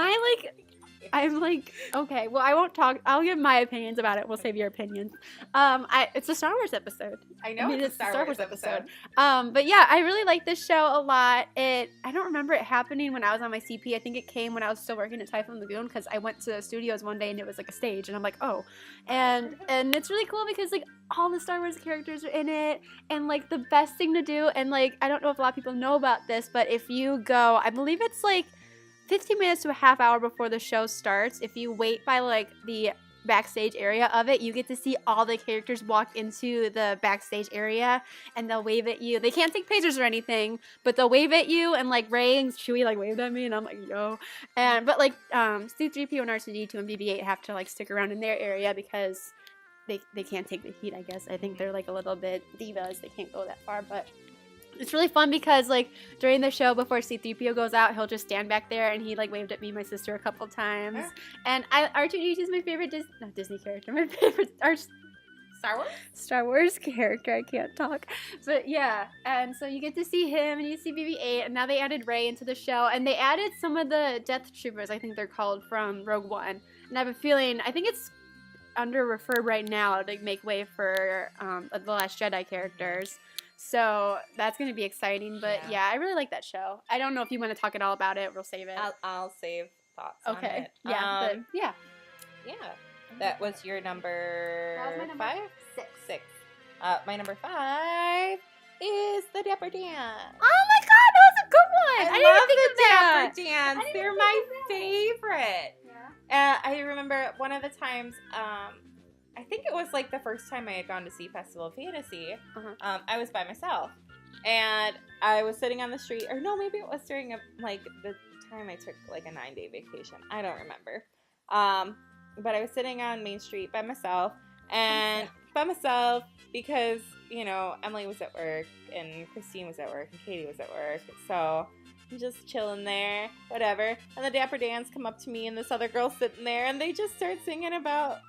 [SPEAKER 2] like, okay, well, I won't talk. I'll give my opinions about it. We'll save your opinions. It's a Star Wars episode.
[SPEAKER 1] I know it's a Star Wars episode.
[SPEAKER 2] But yeah, I really like this show a lot. I don't remember it happening when I was on my CP. I think it came when I was still working at Typhoon Lagoon because I went to the studios one day and it was like a stage, and I'm like, oh, and it's really cool because like all the Star Wars characters are in it, and like the best thing to do, and like I don't know if a lot of people know about this, but if you go, I believe it's like 15 minutes to a half hour before the show starts, if you wait by like the backstage area of it, you get to see all the characters walk into the backstage area and they'll wave at you. They can't take pictures or anything, but they'll wave at you, and like Rey and Chewie like waved at me and I'm like, yo. But like C-3PO and R2-D2 and BB-8 have to like stick around in their area because they can't take the heat, I guess. I think they're like a little bit divas. They can't go that far, but it's really fun because, like, during the show, before C-3PO goes out, he'll just stand back there, and he, like, waved at me and my sister a couple times. And R2-D2 is my favorite Disney character. My favorite Star Wars character. I can't talk. But, yeah. And so you get to see him, and you see BB-8, and now they added Rey into the show. And they added some of the Death Troopers, I think they're called, from Rogue One. And I have a feeling, I think it's under-referred right now to make way for the Last Jedi characters. So that's going to be exciting, but yeah, I really like that show. I don't know if you want to talk at all about it. We'll save it.
[SPEAKER 1] I'll save thoughts on it.
[SPEAKER 2] Yeah, yeah.
[SPEAKER 1] That was your number,
[SPEAKER 2] That was my number
[SPEAKER 1] 5?
[SPEAKER 2] 6.
[SPEAKER 1] 6. My number 5 is the Dapper Dance.
[SPEAKER 2] Oh my god, that was a good one! I
[SPEAKER 1] love
[SPEAKER 2] didn't
[SPEAKER 1] the
[SPEAKER 2] think of that.
[SPEAKER 1] Dapper Dance. They're my favorite.
[SPEAKER 2] Yeah.
[SPEAKER 1] I remember one of the times, I think it was like the first time I had gone to see Festival of Fantasy. I was by myself, and I was sitting on the street, or no, maybe it was during the time I took like a 9-day vacation. I don't remember. But I was sitting on Main Street by myself, because Emily was at work and Christine was at work and Katie was at work, so I'm just chilling there, whatever. And the Dapper Dans come up to me and this other girl sitting there, and they just start singing about,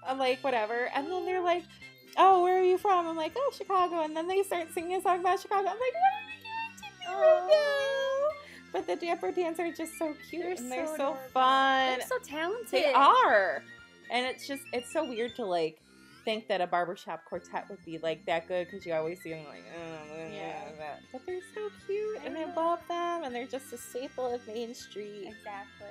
[SPEAKER 1] whatever. And then they're like, oh, where are you from? I'm like, oh, Chicago. And then they start singing a song about Chicago. I'm like, what are you doing to me right now? But the Dapper Dans are just so cute, and they're so fun.
[SPEAKER 2] They're so talented.
[SPEAKER 1] They are. And it's so weird to, think that a barbershop quartet would be that good, because you always see them but they're so cute, and I love them, and they're just a staple of Main Street.
[SPEAKER 2] Exactly.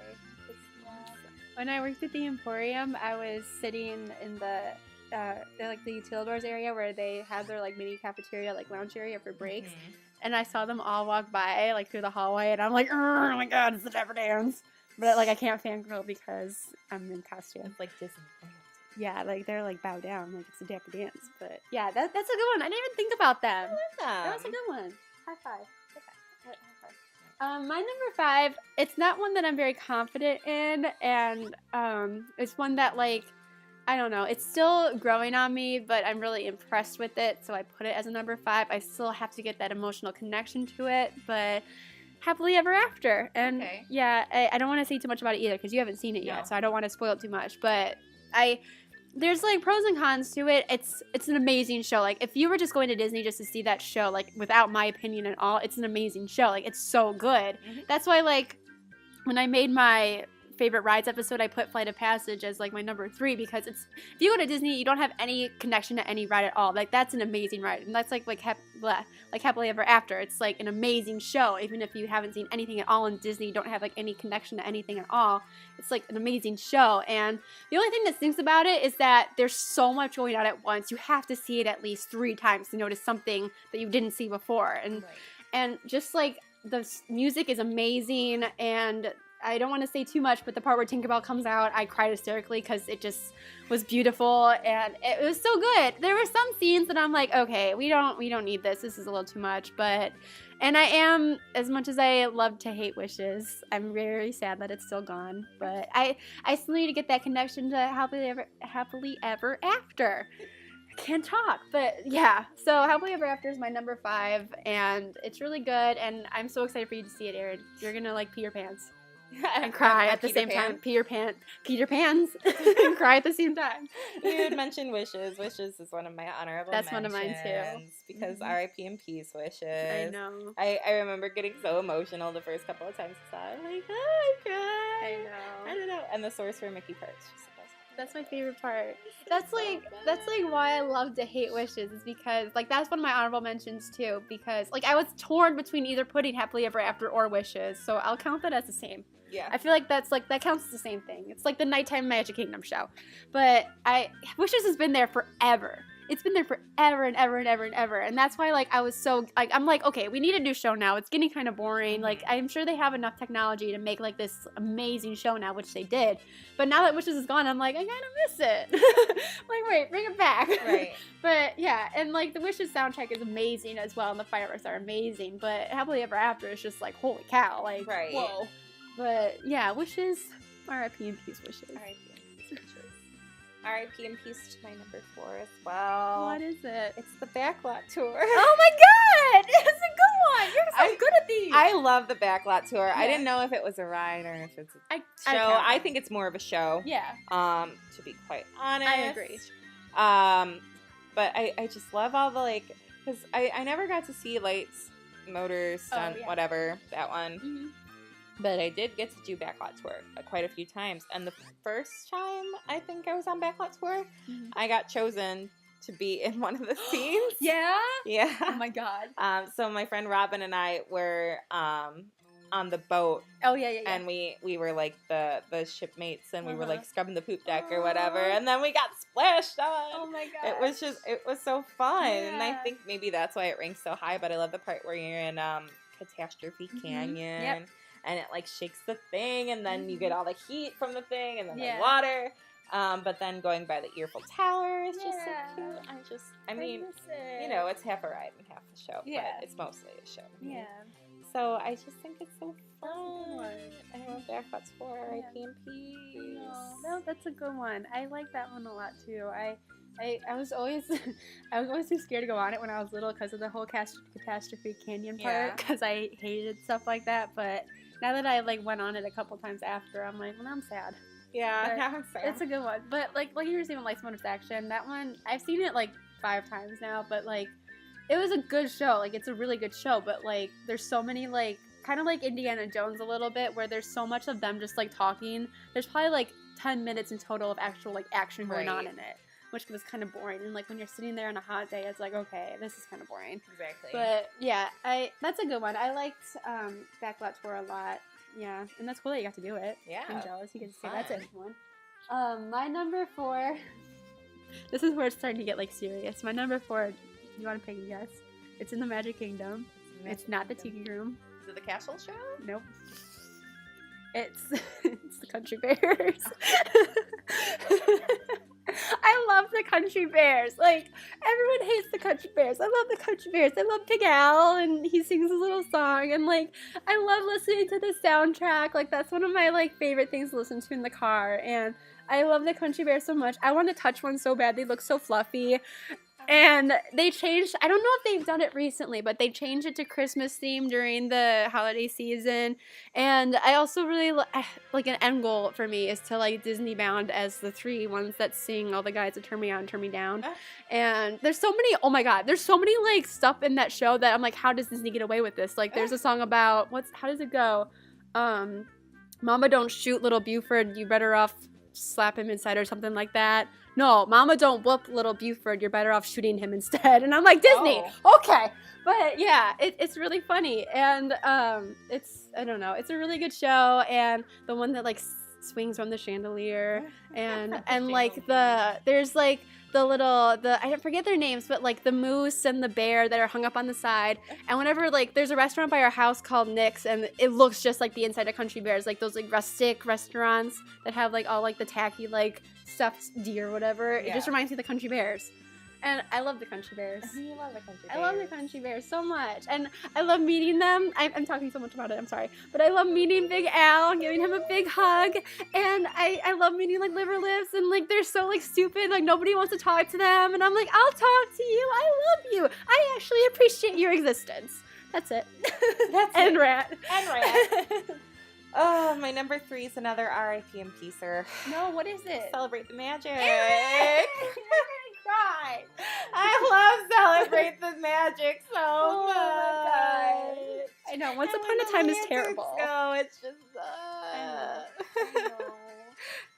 [SPEAKER 2] When I worked at the Emporium, I was sitting in the Utilidors area where they have their mini cafeteria, lounge area for breaks, and I saw them all walk by through the hallway, and I'm like, oh my god, it's the Dapper Dans. But I can't fangirl because I'm in costume.
[SPEAKER 1] It's like Disney.
[SPEAKER 2] Yeah, they're bow down, it's a Dapper Dance. But yeah, that's a good one. I didn't even think about them.
[SPEAKER 1] I love them.
[SPEAKER 2] That was a good one. High five. My number 5, it's not one that I'm very confident in, and it's one that I don't know. It's still growing on me, but I'm really impressed with it, so I put it as a number 5. I still have to get that emotional connection to it, but Happily Ever After. And
[SPEAKER 1] Okay.
[SPEAKER 2] yeah, I don't want to say too much about it either because you haven't seen it
[SPEAKER 1] No.
[SPEAKER 2] yet, so I don't want to spoil it too much. But there's like pros and cons to it. It's an amazing show. Like if you were just going to Disney just to see that show, like without my opinion at all, it's an amazing show. Like it's so good.
[SPEAKER 1] Mm-hmm.
[SPEAKER 2] That's why like when I made my favorite rides episode, I put Flight of Passage as like my number 3 because if you go to Disney, you don't have any connection to any ride at all. Like that's an amazing ride, and that's like Happily Ever After. It's like an amazing show, even if you haven't seen anything at all in Disney, you don't have like any connection to anything at all. It's like an amazing show, and the only thing that stinks about it is that there's so much going on at once. You have to see it at least 3 times to notice something that you didn't see before, and just like the music is amazing, and I don't want to say too much, but the part where Tinkerbell comes out, I cried hysterically because it just was beautiful and it was so good. There were some scenes that I'm like, okay, we don't need this. This is a little too much, and I am, as much as I love to hate Wishes, I'm very sad that it's still gone. But I still need to get that connection to Happily Ever After. I can't talk, but yeah. So Happily Ever After is my number 5, and it's really good. And I'm so excited for you to see it, Erin. You're gonna like pee your pants. And cry at the same time. Peter Pans and cry at the same time.
[SPEAKER 1] You had mentioned Wishes. Wishes is one of my honorable
[SPEAKER 2] mentions. That's one of mine too.
[SPEAKER 1] Because R.I.P. and Peace Wishes.
[SPEAKER 2] I know.
[SPEAKER 1] I remember getting so emotional the first couple of times I saw it. I'm like, oh my god.
[SPEAKER 2] I know.
[SPEAKER 1] I don't know. And the Sorcerer Mickey part.
[SPEAKER 2] That's my favorite part. That's like why I love to hate Wishes, is because like that's one of my honorable mentions too, because like I was torn between either putting Happily Ever After or Wishes, so I'll count that as the same.
[SPEAKER 1] Yeah.
[SPEAKER 2] I feel like that counts as the same thing. It's like the nighttime Magic Kingdom show. But Wishes has been there forever. It's been there forever and ever and ever and ever. And that's why, like, I was so, like, I'm like, okay, we need a new show now. It's getting kind of boring. Like, I'm sure they have enough technology to make, like, this amazing show now, which they did. But now that Wishes is gone, I'm like, I kind of miss it. Like, wait, bring it back.
[SPEAKER 1] Right.
[SPEAKER 2] But, yeah, and, like, the Wishes soundtrack is amazing as well, and the fireworks are amazing. But Happily Ever After is just, like, holy cow. Like,
[SPEAKER 1] right.
[SPEAKER 2] Whoa. But, yeah, Wishes, R.I.P. and Peace Wishes.
[SPEAKER 1] R.I.P. and Peace Wishes. R.I.P. and Peace to my number 4 as well.
[SPEAKER 2] What is it?
[SPEAKER 1] It's the Backlot Tour.
[SPEAKER 2] Oh my god! It's a good one! You're so good at these!
[SPEAKER 1] I love the Backlot Tour. Yeah. I didn't know if it was a ride or if it's a show. I think it's more of a show.
[SPEAKER 2] Yeah.
[SPEAKER 1] To be quite honest.
[SPEAKER 2] I agree.
[SPEAKER 1] But I just love all the, like, because I never got to see Lights, Motors, Stunt, whatever, that one. Mm-hmm. But I did get to do Backlot Tour quite a few times. And the first time I think I was on Backlot Tour, I got chosen to be in one of the scenes.
[SPEAKER 2] Yeah?
[SPEAKER 1] Yeah.
[SPEAKER 2] Oh my god.
[SPEAKER 1] So my friend Robin and I were on the boat.
[SPEAKER 2] Oh, yeah.
[SPEAKER 1] And we were like the shipmates, and we were like scrubbing the poop deck or whatever. And then we got splashed on.
[SPEAKER 2] Oh my god.
[SPEAKER 1] It was so fun.
[SPEAKER 2] Yeah.
[SPEAKER 1] And I think maybe that's why it ranks so high. But I love the part where you're in Catastrophe Canyon.
[SPEAKER 2] Yep.
[SPEAKER 1] And it, like, shakes the thing, and then you get all the heat from the thing, and then the
[SPEAKER 2] Yeah.
[SPEAKER 1] water. But then going by the Earful Tower is just so cute. I mean, you know, it's half a ride and half a show, but it's mostly a show.
[SPEAKER 2] Yeah.
[SPEAKER 1] So I just think it's so fun. I love Backlot Tour, R.I.P. and Peace.
[SPEAKER 2] No, that's a good one. I like that one a lot, too. I was always too scared to go on it when I was little because of the whole Catastrophe Canyon part, because I hated stuff like that, but now that I, like, went on it a couple times after, I'm like, well, I'm sad.
[SPEAKER 1] Yeah, now I'm sad.
[SPEAKER 2] It's a good one. But, like you were saying with Lights, Motors, Action, that one, I've seen it, like, 5 times now, but, like, it was a good show. Like, it's a really good show, but, like, there's so many, like, kind of like Indiana Jones a little bit, where there's so much of them just, like, talking. There's probably, like, 10 minutes in total of actual, like, action going on in it, which was kind of boring. And, like, when you're sitting there on a hot day, it's like, okay, this is kind of boring.
[SPEAKER 1] Exactly.
[SPEAKER 2] But, yeah, that's a good one. I liked Backlot Tour a lot. Yeah, and that's cool that you got to do it.
[SPEAKER 1] Yeah.
[SPEAKER 2] I'm jealous. You get to say that's a one. My number 4, this is where it's starting to get, like, serious. My number 4, you want to pick a guess? It's in the Magic Kingdom. It's not the Tiki Room.
[SPEAKER 1] Is it the castle show?
[SPEAKER 2] Nope. It's the Country Bears. I love the Country Bears. Like, everyone hates the Country Bears. I love the Country Bears. I love Big Al, and he sings his little song, and, like, I love listening to the soundtrack. Like, that's one of my, like, favorite things to listen to in the car, and I love the Country Bears so much. I want to touch one so bad. They look so fluffy. And they changed, I don't know if they've done it recently, but they changed it to Christmas theme during the holiday season. And I also really, like, an end goal for me is to, like, Disney bound as the 3 ones that sing All the Guys That Turn Me On, Turn Me Down. And there's so many, oh my god, there's so many, like, stuff in that show that I'm like, how does Disney get away with this? Like, there's a song about, how does it go? Mama don't shoot little Buford, you better off slap him inside or something like that. No, Mama don't whoop little Buford, you're better off shooting him instead. And I'm like, Disney, okay. But yeah, it's really funny. And it's, I don't know, it's a really good show. And the one that, like, swings from the chandelier. And like, there's, like, I forget their names, but, like, the moose and the bear that are hung up on the side. And whenever, like, there's a restaurant by our house called Nick's, and it looks just like the inside of Country Bears, like those, like, rustic restaurants that have, like, all, like, the tacky, like, stuffed deer or whatever. It just reminds me of the Country Bears. And I love the Country Bears.
[SPEAKER 1] You love the Country Bears.
[SPEAKER 2] I love the Country Bears so much. And I love meeting them. I'm talking so much about it, I'm sorry. But I love meeting Big Al, giving him a big hug. And I love meeting, like, Liver Lips. And, like, they're so, like, stupid. Like, nobody wants to talk to them. And I'm like, I'll talk to you. I love you. I actually appreciate your existence. That's it.
[SPEAKER 1] That's
[SPEAKER 2] and
[SPEAKER 1] it.
[SPEAKER 2] Rat.
[SPEAKER 1] And Rat. Oh, my number 3 is another R.I.P. and Peacer.
[SPEAKER 2] No, what is it?
[SPEAKER 1] Celebrate the Magic.
[SPEAKER 2] Erin! Cry.
[SPEAKER 1] I love Celebrate the Magic so much.
[SPEAKER 2] My God. I know. Once Upon a Time is terrible.
[SPEAKER 1] No, it's just.
[SPEAKER 2] I know.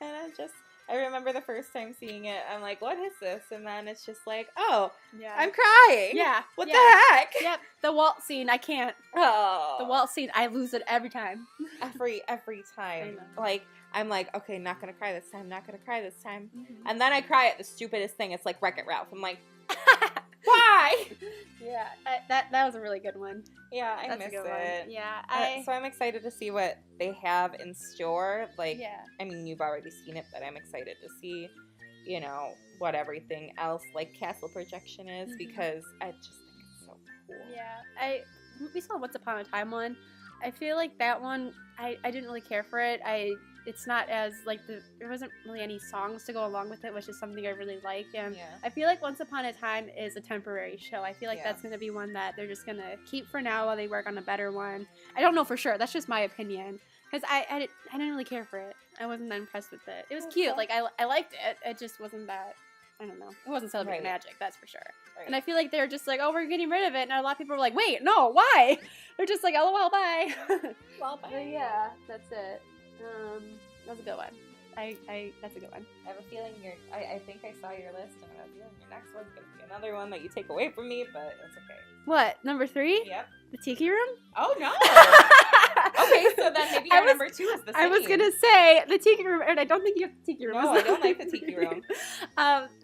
[SPEAKER 1] And I remember the first time seeing it. I'm like, what is this? And then it's just like, oh,
[SPEAKER 2] Yeah.
[SPEAKER 1] I'm crying.
[SPEAKER 2] Yeah.
[SPEAKER 1] What the heck?
[SPEAKER 2] Yep. The Walt scene. I can't.
[SPEAKER 1] Oh.
[SPEAKER 2] The Walt scene. I lose it every time.
[SPEAKER 1] Every time. Like, I'm like, okay, not gonna cry this time. Not gonna cry this time.
[SPEAKER 2] Mm-hmm.
[SPEAKER 1] And then I cry at the stupidest thing. It's like Wreck-It Ralph. I'm like, why?
[SPEAKER 2] Yeah. That was a really good one.
[SPEAKER 1] Yeah, I
[SPEAKER 2] That's
[SPEAKER 1] miss
[SPEAKER 2] a good
[SPEAKER 1] it.
[SPEAKER 2] one. Yeah.
[SPEAKER 1] So I'm excited to see what they have in store. Like,
[SPEAKER 2] Yeah.
[SPEAKER 1] I mean, you've already seen it, but I'm excited to see, you know, what everything else, like, castle projection is, because I just think it's so cool.
[SPEAKER 2] Yeah. We saw Once Upon a Time one. I feel like that one, I didn't really care for it. It's not as, like, there wasn't really any songs to go along with it, which is something I really like. And I feel like Once Upon a Time is a temporary show. I feel like that's going to be one that they're just going to keep for now while they work on a better one. I don't know for sure. That's just my opinion. Because I didn't really care for it. I wasn't that impressed with it. It was cute. Like, I liked it. It just wasn't that, I don't know. It wasn't Celebrating Magic, that's for sure. Right. And I feel like they're just like, oh, we're getting rid of it. And a lot of people were like, wait, no, why? They're just like, LOL, bye.
[SPEAKER 1] Well, bye.
[SPEAKER 2] But yeah, that's it. That was a good one. That's a good one.
[SPEAKER 1] I have a feeling I think I saw your list, and I have a feeling your next one's going to be another one that you take away from me, but it's okay.
[SPEAKER 2] What, number 3?
[SPEAKER 1] Yep.
[SPEAKER 2] The Tiki Room?
[SPEAKER 1] Oh, no. Okay, so then maybe your number 2 is the same.
[SPEAKER 2] I was going to say the Tiki Room, and I don't think you have the Tiki Room.
[SPEAKER 1] No, I don't like the Tiki Room.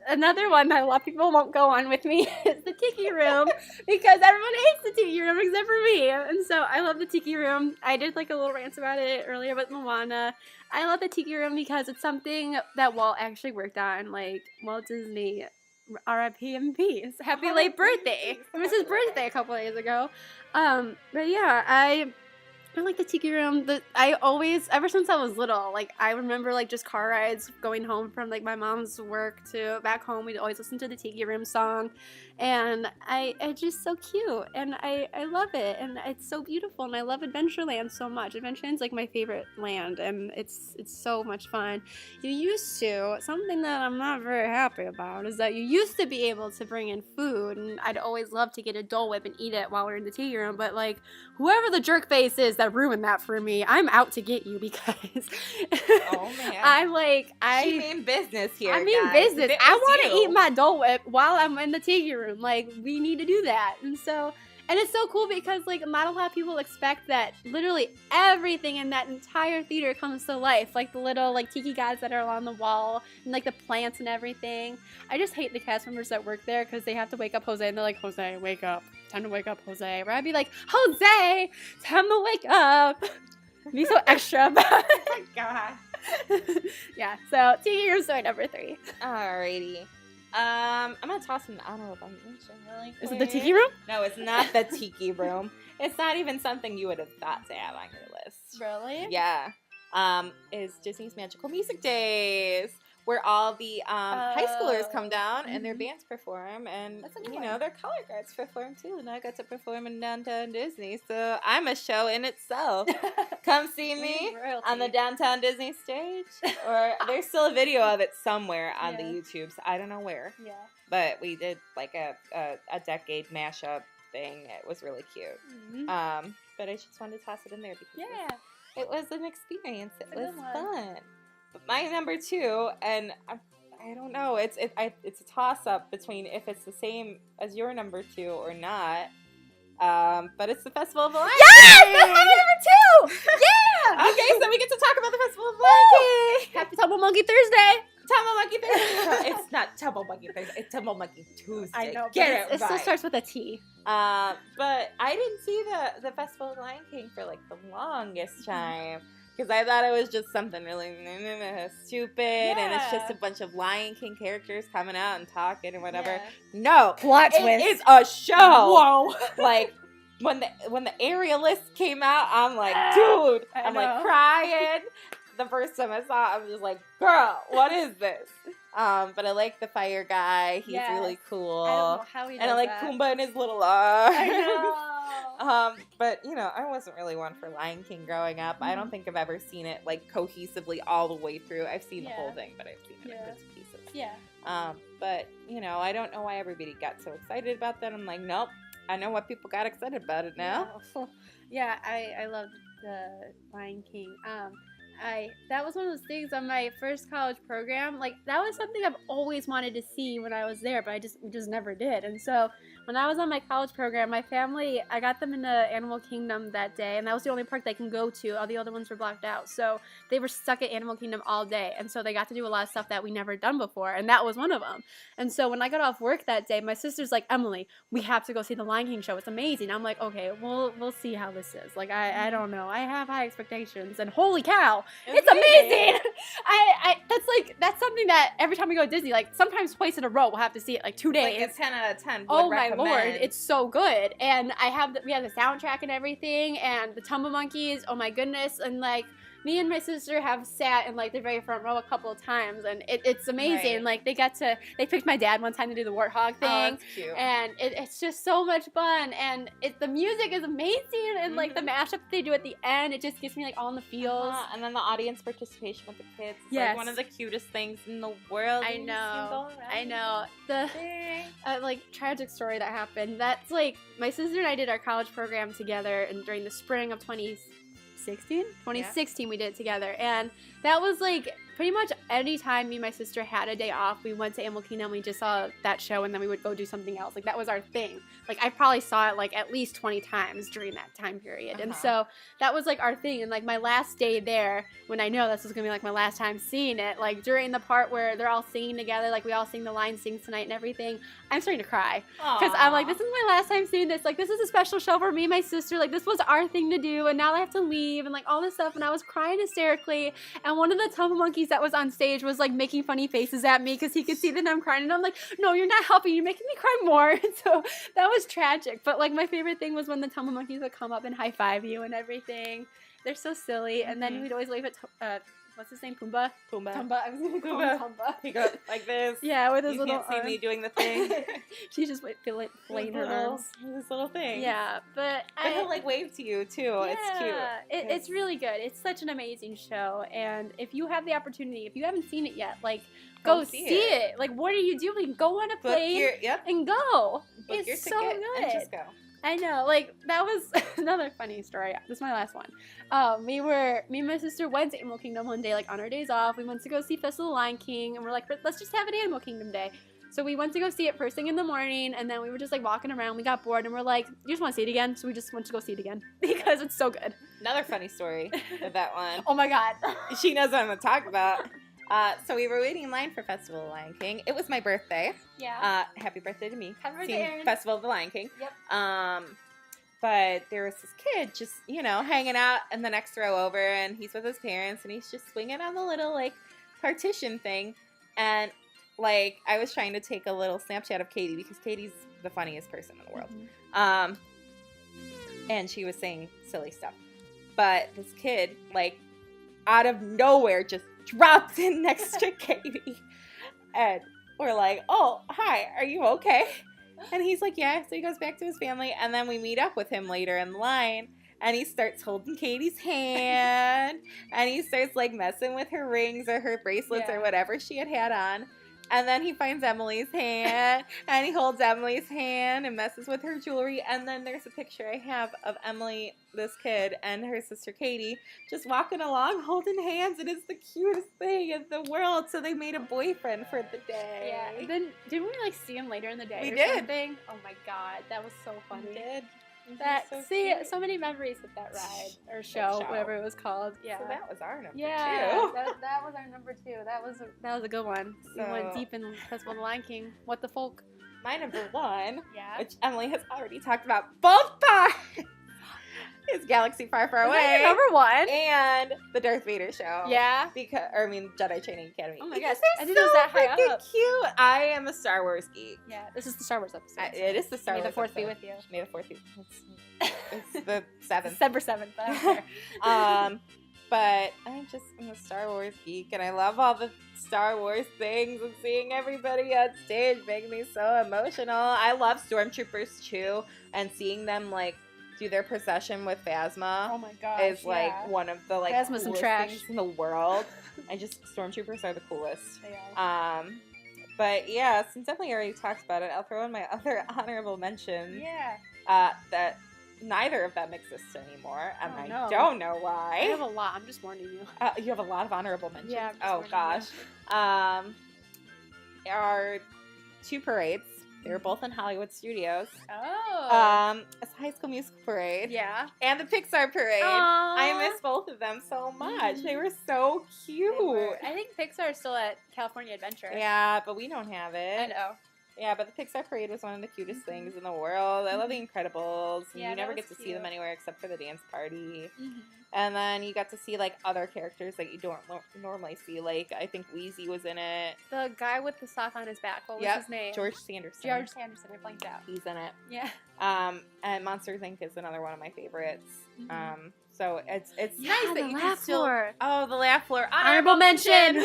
[SPEAKER 2] Another one that a lot of people won't go on with me is the Tiki Room, because everyone hates the Tiki Room except for me. And so I love the Tiki Room. I did, like, a little rant about it earlier with Moana. I love the Tiki Room because it's something that Walt actually worked on, like Walt Disney, R.I.P. and peace. Happy late birthday. It was his birthday a couple days ago. But yeah, I like the Tiki Room. I always, ever since I was little, like, I remember, like, just car rides going home from, like, my mom's work to back home. We'd always listen to the Tiki Room song. And it's just so cute. And I love it. And it's so beautiful. And I love Adventureland so much. Adventureland's, like, my favorite land. And it's so much fun. You used to, something that I'm not very happy about is that you used to be able to bring in food. And I'd always love to get a Dole Whip and eat it while we're in the Tiki Room. But, like, whoever the jerk face is that ruined that for me, I'm out to get you, because
[SPEAKER 1] oh man,
[SPEAKER 2] she
[SPEAKER 1] mean business here.
[SPEAKER 2] I mean
[SPEAKER 1] guys.
[SPEAKER 2] business. I want to eat my Dole Whip while I'm in the Tiki Room. Like, we need to do that. And it's so cool because, like, not a lot of people expect that literally everything in that entire theater comes to life. Like, the little, like, tiki gods that are on the wall and, like, the plants and everything. I just hate the cast members that work there because they have to wake up Jose and they're like, Jose, wake up. Time to wake up, Jose. Where I'd be like, Jose, time to wake up. Be so extra about it.
[SPEAKER 1] Oh my god.
[SPEAKER 2] Yeah, so Tiki Room story number 3.
[SPEAKER 1] Alrighty. I'm gonna toss an honorable mention really quick.
[SPEAKER 2] Is it the Tiki Room?
[SPEAKER 1] No, it's not the Tiki Room. It's not even something you would have thought to have on your list.
[SPEAKER 2] Really?
[SPEAKER 1] Yeah. Is Disney's Magical Music Days, where all the high schoolers come down and their bands perform, and
[SPEAKER 2] That's a good
[SPEAKER 1] you
[SPEAKER 2] one.
[SPEAKER 1] know their color guards perform too. And I got to perform in downtown Disney, so I'm a show in itself. Come see me on the downtown Disney stage, or there's still a video of it somewhere on the YouTube. So I don't know where.
[SPEAKER 2] Yeah.
[SPEAKER 1] But we did like a decade mashup thing. It was really cute.
[SPEAKER 2] Mm-hmm.
[SPEAKER 1] But I just wanted to toss it in there because
[SPEAKER 2] Yeah.
[SPEAKER 1] it was an experience. It
[SPEAKER 2] It's a
[SPEAKER 1] was
[SPEAKER 2] good one.
[SPEAKER 1] fun. But my number 2, and I don't know. It's a toss up between if it's the same as your number 2 or not. But it's the Festival of the Lion
[SPEAKER 2] Yes,
[SPEAKER 1] King.
[SPEAKER 2] that's my number 2. Yeah.
[SPEAKER 1] Okay, so we get to talk about the Festival of the Lion King.
[SPEAKER 2] Happy Tumble Monkey Thursday.
[SPEAKER 1] Tumble Monkey Thursday. It's not Tumble Monkey Thursday. It's Tumble Monkey Tuesday.
[SPEAKER 2] I know,
[SPEAKER 1] Get
[SPEAKER 2] but it still
[SPEAKER 1] right.
[SPEAKER 2] starts with a T.
[SPEAKER 1] But I didn't see the Festival of the Lion King for like the longest time. Because I thought it was just something really stupid, and it's just a bunch of Lion King characters coming out and talking and whatever.
[SPEAKER 2] Yeah.
[SPEAKER 1] No,
[SPEAKER 2] Plot
[SPEAKER 1] it
[SPEAKER 2] twist.
[SPEAKER 1] is a show.
[SPEAKER 2] Whoa.
[SPEAKER 1] Like when the aerialist came out, I'm like, dude, I'm like crying. The first time I saw it, I was just like, girl, what is this? But I like the fire guy. He's really cool.
[SPEAKER 2] I don't know how he does
[SPEAKER 1] and I like
[SPEAKER 2] that.
[SPEAKER 1] Pumbaa and his little arms.
[SPEAKER 2] I know.
[SPEAKER 1] But you know, I wasn't really one for Lion King growing up. I don't think I've ever seen it like cohesively all the way through. I've seen the whole thing, but I've seen it in bits and pieces.
[SPEAKER 2] Yeah.
[SPEAKER 1] But you know, I don't know why everybody got so excited about that. I'm like, nope. I know why people got excited about it now.
[SPEAKER 2] Yeah, I loved the Lion King. That was one of those things on my first college program. Like that was something I've always wanted to see when I was there, but we just never did. And so when I was on my college program, my family, I got them into Animal Kingdom that day, and that was the only park they can go to. All the other ones were blocked out. So they were stuck at Animal Kingdom all day. And so they got to do a lot of stuff that we never done before, and that was one of them. And so when I got off work that day, my sister's like, Emily, we have to go see the Lion King show. It's amazing. I'm like, okay, we'll see how this is. Like, I don't know. I have high expectations, and holy cow, it's amazing. That's something that every time we go to Disney, like sometimes twice in a row, we'll have to see it like 2 days.
[SPEAKER 1] Like a 10 out of 10.
[SPEAKER 2] Oh my lord, it's so good. And we have the soundtrack and everything, and the Tumble Monkeys. Oh my goodness, and like me and my sister have sat in like the very front row a couple of times, and it's amazing.
[SPEAKER 1] Right.
[SPEAKER 2] Like they picked my dad one time to do the warthog thing,
[SPEAKER 1] that's cute.
[SPEAKER 2] and it's just so much fun. And the music is amazing, and like the mashup that they do at the end, it just gets me like all in the feels.
[SPEAKER 1] And then the audience participation with the kids. It's
[SPEAKER 2] Yes.
[SPEAKER 1] like one of the cutest things in the world.
[SPEAKER 2] I know. The like tragic story that happened. That's like my sister and I did our college program together, and during the spring of 2016 we did it together, and that was like pretty much any time me and my sister had a day off, we went to Animal Kingdom, we just saw that show, and then we would go do something else. Like that was our thing. Like I probably saw it like at least 20 times during that time period. And so that was like our thing. And like my last day there, when I know this was gonna be like my last time seeing it, like during the part where they're all singing together, like we all sing The Lion Sings Tonight and everything, I'm starting to cry. Because I'm like, this is my last time seeing this. Like this is a special show for me and my sister. Like this was our thing to do, and now I have to leave, and like all this stuff. And I was crying hysterically, and one of the Tumble Monkeys that was on stage was like making funny faces at me because he could see that I'm crying, and I'm like, no, you're not helping, you're making me cry more. And so that was tragic. But like my favorite thing was when the Tumble Monkeys would come up and high five you and everything. They're so silly. And then we'd always wave at what's his name? Pumbaa. I was gonna call him Pumbaa.
[SPEAKER 1] He goes like this.
[SPEAKER 2] Yeah, with his
[SPEAKER 1] you
[SPEAKER 2] little
[SPEAKER 1] can't see
[SPEAKER 2] arm.
[SPEAKER 1] me doing the thing.
[SPEAKER 2] She's just flaying her arms.
[SPEAKER 1] This little thing.
[SPEAKER 2] Yeah, but
[SPEAKER 1] he'll like wave to you too. It's cute.
[SPEAKER 2] It's really good. It's such an amazing show, and if you have the opportunity, if you haven't seen it yet, like go see it. Like what are you doing? Go on a plane and go.
[SPEAKER 1] Book your
[SPEAKER 2] it's so
[SPEAKER 1] ticket
[SPEAKER 2] good.
[SPEAKER 1] and just go.
[SPEAKER 2] I know, like that was another funny story. This is my last one. Me and my sister went to Animal Kingdom one day, like on our days off. We went to go see Festival of the Lion King, and we're like, let's just have an Animal Kingdom day. So we went to go see it first thing in the morning, and then we were just like walking around. We got bored, and we're like, you just want to see it again? So we just went to go see it again because it's so good.
[SPEAKER 1] Another funny story with that one.
[SPEAKER 2] Oh my god.
[SPEAKER 1] She knows what I'm going to talk about. So we were waiting in line for Festival of the Lion King. It was my birthday.
[SPEAKER 2] Yeah.
[SPEAKER 1] Happy birthday to me.
[SPEAKER 2] Happy birthday,
[SPEAKER 1] Seeing
[SPEAKER 2] Erin.
[SPEAKER 1] Festival of the Lion King.
[SPEAKER 2] Yep.
[SPEAKER 1] But there was this kid just, hanging out in the next row over, and he's with his parents, and he's just swinging on the little, like, partition thing. And like, I was trying to take a little Snapchat of Katie because Katie's the funniest person in the world. And she was saying silly stuff. But this kid, like, out of nowhere, just drops in next to Katie. And we're like, oh, hi, are you okay? And he's like, yeah. So he goes back to his family. And then we meet up with him later in line. And he starts holding Katie's hand. And he starts, like, messing with her rings or her bracelets or whatever she had on. And then he finds Emily's hand, and he holds Emily's hand and messes with her jewelry. And then there's a picture I have of Emily, this kid, and her sister Katie just walking along holding hands, and it's the cutest thing in the world. So they made a boyfriend for the day.
[SPEAKER 2] Yeah. And then didn't we like see him later in the day?
[SPEAKER 1] We
[SPEAKER 2] or
[SPEAKER 1] did.
[SPEAKER 2] Something? Oh my god, that was so funny.
[SPEAKER 1] We did.
[SPEAKER 2] So many memories with that ride or show, whatever it was called. Yeah.
[SPEAKER 1] So that was our number 2.
[SPEAKER 2] that was our number 2. That was a good one.
[SPEAKER 1] So,
[SPEAKER 2] we went deep in Festival of the Lion King. What the folk?
[SPEAKER 1] My number 1,
[SPEAKER 2] Yeah.
[SPEAKER 1] which Emily has already talked about both times, is Galaxy Far, Far Away.
[SPEAKER 2] Number 1.
[SPEAKER 1] And the Darth Vader show.
[SPEAKER 2] Yeah.
[SPEAKER 1] Jedi Training Academy.
[SPEAKER 2] Oh my gosh.
[SPEAKER 1] I
[SPEAKER 2] didn't know it was that high
[SPEAKER 1] freaking
[SPEAKER 2] up.
[SPEAKER 1] cute. I am a Star Wars geek.
[SPEAKER 2] Yeah. This is the Star Wars episode.
[SPEAKER 1] It is the Star
[SPEAKER 2] May
[SPEAKER 1] Wars
[SPEAKER 2] the 4th be
[SPEAKER 1] episode.
[SPEAKER 2] with you.
[SPEAKER 1] May the 4th be. It's the 7th.
[SPEAKER 2] December 7th.
[SPEAKER 1] But I'm a Star Wars geek, and I love all the Star Wars things, and seeing everybody on stage make me so emotional. I love Stormtroopers too, and seeing them like do their procession with Phasma.
[SPEAKER 2] Oh my gosh.
[SPEAKER 1] Is like one of the like
[SPEAKER 2] Phasma's some
[SPEAKER 1] coolest
[SPEAKER 2] trash.
[SPEAKER 1] things in the world. Stormtroopers are the coolest.
[SPEAKER 2] They are.
[SPEAKER 1] But yeah, since Emily already talked about it, I'll throw in my other honorable mentions.
[SPEAKER 2] Yeah.
[SPEAKER 1] That neither of them exist anymore, and
[SPEAKER 2] Oh,
[SPEAKER 1] I
[SPEAKER 2] no.
[SPEAKER 1] don't know why.
[SPEAKER 2] I have a lot. I'm just warning you.
[SPEAKER 1] You have a lot of honorable mentions.
[SPEAKER 2] Yeah. I'm just
[SPEAKER 1] Oh
[SPEAKER 2] warning
[SPEAKER 1] gosh. Our 2 parades. They were both in Hollywood studios.
[SPEAKER 2] Oh.
[SPEAKER 1] It's High School Musical parade.
[SPEAKER 2] Yeah.
[SPEAKER 1] And the Pixar parade.
[SPEAKER 2] Aww.
[SPEAKER 1] I miss both of them so much. They were so cute.
[SPEAKER 2] I think Pixar is still at California Adventure.
[SPEAKER 1] Yeah, but we don't have it.
[SPEAKER 2] I know.
[SPEAKER 1] Yeah, but the Pixar parade was one of the cutest things in the world. I love the Incredibles. And
[SPEAKER 2] Yeah,
[SPEAKER 1] you never
[SPEAKER 2] that
[SPEAKER 1] get
[SPEAKER 2] was
[SPEAKER 1] to see them
[SPEAKER 2] cute.
[SPEAKER 1] anywhere except for the dance party.
[SPEAKER 2] Mm-hmm.
[SPEAKER 1] And then you got to see, like, other characters that you don't normally see. Like, I think Wheezy was in it.
[SPEAKER 2] The guy with the sock on his back. What was
[SPEAKER 1] Yep,
[SPEAKER 2] his name?
[SPEAKER 1] George Sanderson.
[SPEAKER 2] George Sanderson. I blanked out.
[SPEAKER 1] He's in it.
[SPEAKER 2] Yeah.
[SPEAKER 1] And Monsters, Inc. is another one of my favorites.
[SPEAKER 2] Mhm.
[SPEAKER 1] So it's
[SPEAKER 2] Yeah,
[SPEAKER 1] nice
[SPEAKER 2] the
[SPEAKER 1] that you can
[SPEAKER 2] laugh
[SPEAKER 1] still...
[SPEAKER 2] floor.
[SPEAKER 1] Oh, the laugh floor.
[SPEAKER 2] Honorable mention.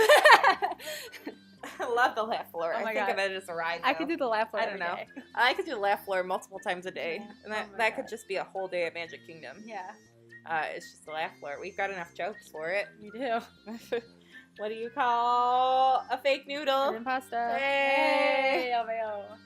[SPEAKER 1] I love the laugh floor.
[SPEAKER 2] Oh
[SPEAKER 1] I
[SPEAKER 2] my
[SPEAKER 1] think
[SPEAKER 2] God.
[SPEAKER 1] of it as a ride,
[SPEAKER 2] I
[SPEAKER 1] though.
[SPEAKER 2] could do the laugh floor
[SPEAKER 1] I don't
[SPEAKER 2] every
[SPEAKER 1] know.
[SPEAKER 2] day.
[SPEAKER 1] I could do the laugh floor multiple times a day.
[SPEAKER 2] Yeah.
[SPEAKER 1] And
[SPEAKER 2] Oh
[SPEAKER 1] that
[SPEAKER 2] my
[SPEAKER 1] could
[SPEAKER 2] God.
[SPEAKER 1] just be a whole day at Magic Kingdom.
[SPEAKER 2] Yeah,
[SPEAKER 1] It's just the laugh floor. We've got enough jokes for it.
[SPEAKER 2] you do.
[SPEAKER 1] What do you call a fake noodle?
[SPEAKER 2] And pasta.
[SPEAKER 1] Hey.
[SPEAKER 2] Oh my god.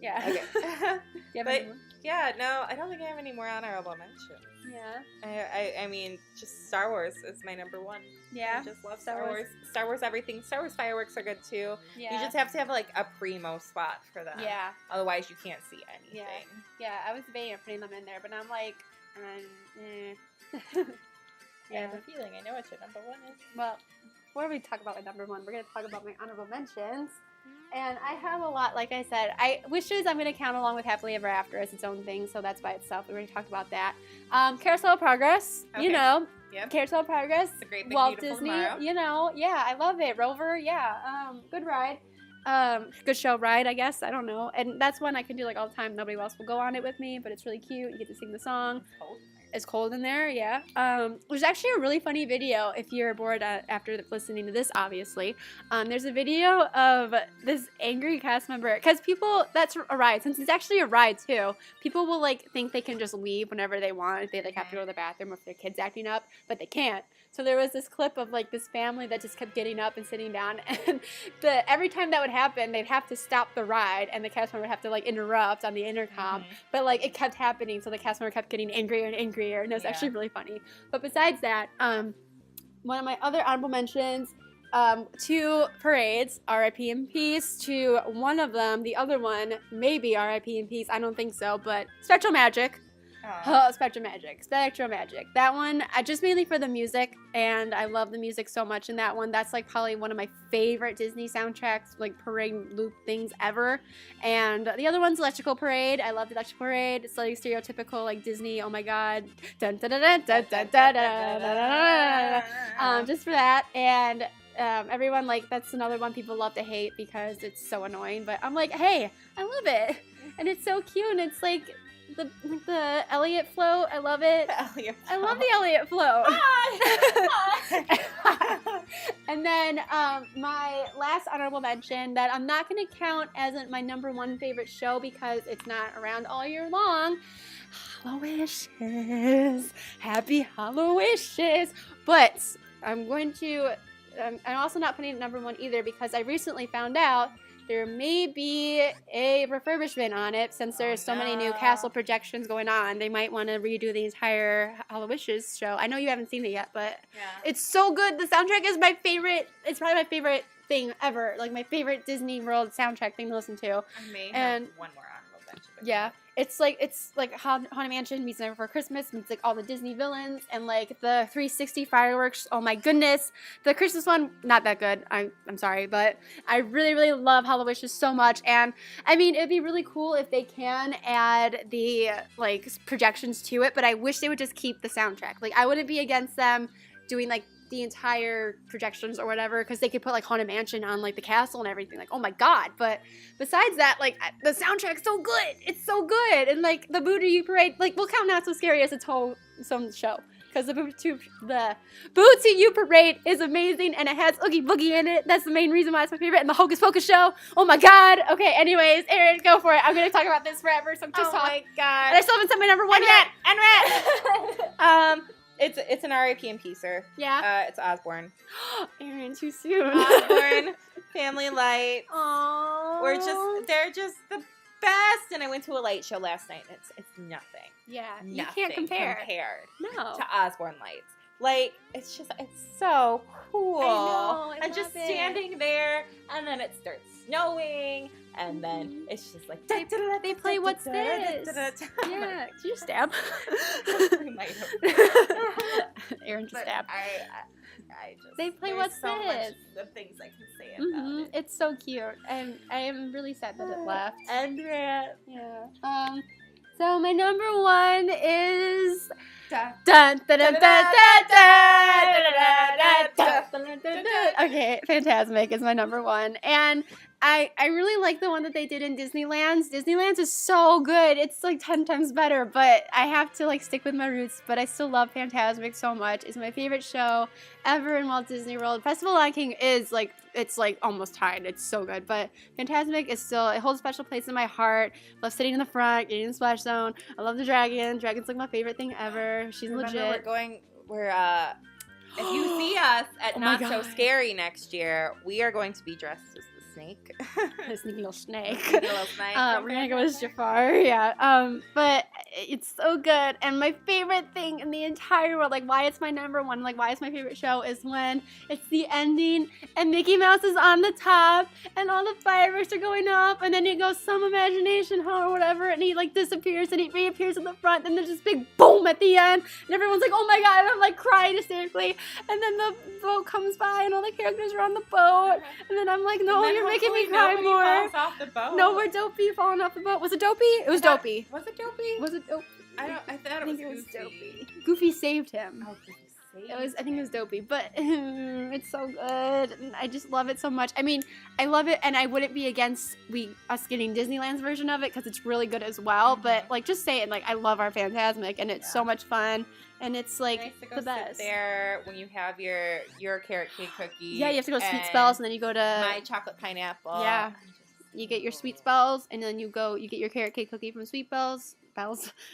[SPEAKER 2] Yeah.
[SPEAKER 1] Okay.
[SPEAKER 2] Do you have
[SPEAKER 1] But-
[SPEAKER 2] any more?
[SPEAKER 1] Yeah, no, I don't think I have any more honorable mentions.
[SPEAKER 2] Yeah.
[SPEAKER 1] I mean, just Star Wars is my number 1.
[SPEAKER 2] Yeah.
[SPEAKER 1] I just love
[SPEAKER 2] Star
[SPEAKER 1] Star
[SPEAKER 2] Wars.
[SPEAKER 1] Wars. Star Wars everything. Star Wars fireworks are good too.
[SPEAKER 2] Yeah.
[SPEAKER 1] You just have to have like a primo spot for them.
[SPEAKER 2] Yeah.
[SPEAKER 1] Otherwise, you can't see anything.
[SPEAKER 2] Yeah. I was debating on putting them in there, but I'm like,
[SPEAKER 1] I
[SPEAKER 2] yeah.
[SPEAKER 1] have a feeling I know what your number 1 is.
[SPEAKER 2] Well, before we talk about my number 1, we're gonna talk about my honorable mentions. And I have a lot, like I said. Wishes I'm going to count along with Happily Ever After as its own thing, so that's by itself. We already talked about that. Carousel of Progress, you
[SPEAKER 1] Okay.
[SPEAKER 2] know.
[SPEAKER 1] Yep.
[SPEAKER 2] Carousel of Progress.
[SPEAKER 1] It's a great big
[SPEAKER 2] Walt
[SPEAKER 1] beautiful
[SPEAKER 2] Disney,
[SPEAKER 1] tomorrow.
[SPEAKER 2] you know. Yeah, I love it. Rover, yeah. Good ride. Good show ride, I guess. I don't know. And that's one I can do like all the time. Nobody else will go on it with me, but it's really cute. You get to sing the song.
[SPEAKER 1] Cold.
[SPEAKER 2] It's cold in there, yeah. There's actually a really funny video if you're bored after listening to this, obviously. There's a video of this angry cast member, because people, that's a ride, since it's actually a ride too, people will like think they can just leave whenever they want, if they like have to go to the bathroom or if their kid's acting up, but they can't. So there was this clip of like this family that just kept getting up and sitting down, and every time that would happen, they'd have to stop the ride, and the cast member would have to like interrupt on the intercom. But like it kept happening, so the cast member kept getting angrier and angrier, and it was actually really funny. But besides that, one of my other honorable mentions, 2 parades, R.I.P. in Peace, to one of them, the other one, maybe R.I.P. in Peace, I don't think so, but Spectral Magic. Oh, Spectral Magic. That one, just mainly for the music, and I love the music so much in that one. That's like probably one of my favorite Disney soundtracks, like parade loop things ever. And the other one's Electrical Parade. I love the Electrical Parade. It's like stereotypical, like Disney. Oh my god. Dun, dun, dun, dun, dun, dun, dun, dun, dun, dun, dun, dun. Just for that. And Everyone, like, that's another one people love to hate because it's so annoying. But I'm like, hey, I love it. And it's so cute. And it's like the Elliot float. I love it. I love the Elliot float.
[SPEAKER 1] Hi.
[SPEAKER 2] And then my last honorable mention that I'm not going to count as my number one favorite show because it's not around all year long. Hallowishes. Happy Hallowishes. But I'm going to, I'm also not putting it number one either because I recently found out there may be a refurbishment on it since there's so many new castle projections going on. They might want to redo the entire Hallowishes show. I know you haven't seen it yet, but it's so good. The soundtrack is my favorite. It's probably my favorite thing ever. Like my favorite Disney World soundtrack thing to listen to.
[SPEAKER 1] I may have one more honorable mention.
[SPEAKER 2] Yeah. It's like Haunted Mansion meets Night Before Christmas meets like all the Disney villains and like the 360 fireworks. Oh my goodness, the Christmas one not that good. I'm sorry, but I really love Hallowishes so much. And I mean, it'd be really cool if they can add the like projections to it, but I wish they would just keep the soundtrack. Like I wouldn't be against them doing like the entire projections or whatever because they could put like Haunted Mansion on like the castle and everything. Like, oh my god. But besides that, like the soundtrack's so good. It's so good. And like the Booty Parade, like we'll count Not So Scary as its whole some show because the Booty You Parade is amazing and it has Oogie Boogie in it. That's the main reason why it's my favorite. And the Hocus Pocus show, oh my god. Okay, anyways, Erin, go for it. I'm gonna talk about this forever, so I'm just talking.
[SPEAKER 1] Oh my god.
[SPEAKER 2] And I still haven't said my number one yet.
[SPEAKER 1] And rat. It's an R.A.P. sir.
[SPEAKER 2] Yeah.
[SPEAKER 1] It's Osborne.
[SPEAKER 2] Erin, too soon.
[SPEAKER 1] Osborne, Family Lights.
[SPEAKER 2] Aww.
[SPEAKER 1] They're just the best. And I went to a light show last night and it's nothing.
[SPEAKER 2] Yeah.
[SPEAKER 1] Nothing
[SPEAKER 2] You can't compare.
[SPEAKER 1] compared
[SPEAKER 2] No.
[SPEAKER 1] to Osborne Lights. Like, it's so cool.
[SPEAKER 2] I know, I
[SPEAKER 1] and just
[SPEAKER 2] love it.
[SPEAKER 1] Standing there and then it starts snowing and then it's just like
[SPEAKER 2] They play What's This? Yeah. Did you stab?
[SPEAKER 1] We might have.
[SPEAKER 2] Erin just
[SPEAKER 1] But
[SPEAKER 2] stabbed.
[SPEAKER 1] I just
[SPEAKER 2] They play
[SPEAKER 1] there's
[SPEAKER 2] What's
[SPEAKER 1] so
[SPEAKER 2] This?
[SPEAKER 1] much of things I can say about it.
[SPEAKER 2] It's so cute. And I am really sad that it left.
[SPEAKER 1] Andrea.
[SPEAKER 2] Yeah. So my number one is
[SPEAKER 1] Da.
[SPEAKER 2] dun dun dun dun dun dun. Okay, Fantasmic is my number one, and I really like the one that they did in Disneyland's. Disneyland's is so good. It's like 10 times better, but I have to like stick with my roots. But I still love Fantasmic so much. It's my favorite show ever in Walt Disney World. Festival of Lion King is like it's like almost tied. It's so good, but Fantasmic is still it holds a special place in my heart. I love sitting in the front, getting in the splash zone. I love the dragon. Dragon's like my favorite thing ever. She's legit.
[SPEAKER 1] If you see us at
[SPEAKER 2] Oh my
[SPEAKER 1] Not So
[SPEAKER 2] God.
[SPEAKER 1] Scary next year, we are going to be dressed as the snake.
[SPEAKER 2] The sneaky little snake.
[SPEAKER 1] Sneaky little snake
[SPEAKER 2] We're gonna go as Jafar, yeah. But it's so good. And my favorite thing in the entire world, like why it's my number one, like why it's my favorite show, is when it's the ending and Mickey Mouse is on the top and all the fireworks are going up and then he goes some imagination, or whatever, and he like disappears and he reappears in the front and there's this big boom at the end and everyone's like, oh my god, and I'm like crying hysterically. And then the boat comes by and all the characters are on the boat and then I'm like, no, you're making me cry more.
[SPEAKER 1] Falls off the boat.
[SPEAKER 2] No, we're Dopey falling off the boat. Was it Dopey? It was Dopey.
[SPEAKER 1] Was it Dopey?
[SPEAKER 2] Was it Dopey?
[SPEAKER 1] I thought it was Goofy.
[SPEAKER 2] Dopey. Goofy saved him.
[SPEAKER 1] Oh, Goofy saved
[SPEAKER 2] I think it was
[SPEAKER 1] him.
[SPEAKER 2] Dopey, but it's so good. And I just love it so much. I mean, I love it, and I wouldn't be against us getting Disneyland's version of it because it's really good as well. But like, just saying, like, I love our Fantasmic, and it's so much fun, and it's like
[SPEAKER 1] Nice to go
[SPEAKER 2] the best.
[SPEAKER 1] sit there when you have your carrot cake cookie.
[SPEAKER 2] Yeah, you have to go to Sweet
[SPEAKER 1] and
[SPEAKER 2] Spells, and then you go to
[SPEAKER 1] my chocolate pineapple.
[SPEAKER 2] Yeah. You get your Sweet Spells, and then you get your carrot cake cookie from Sweet Bells,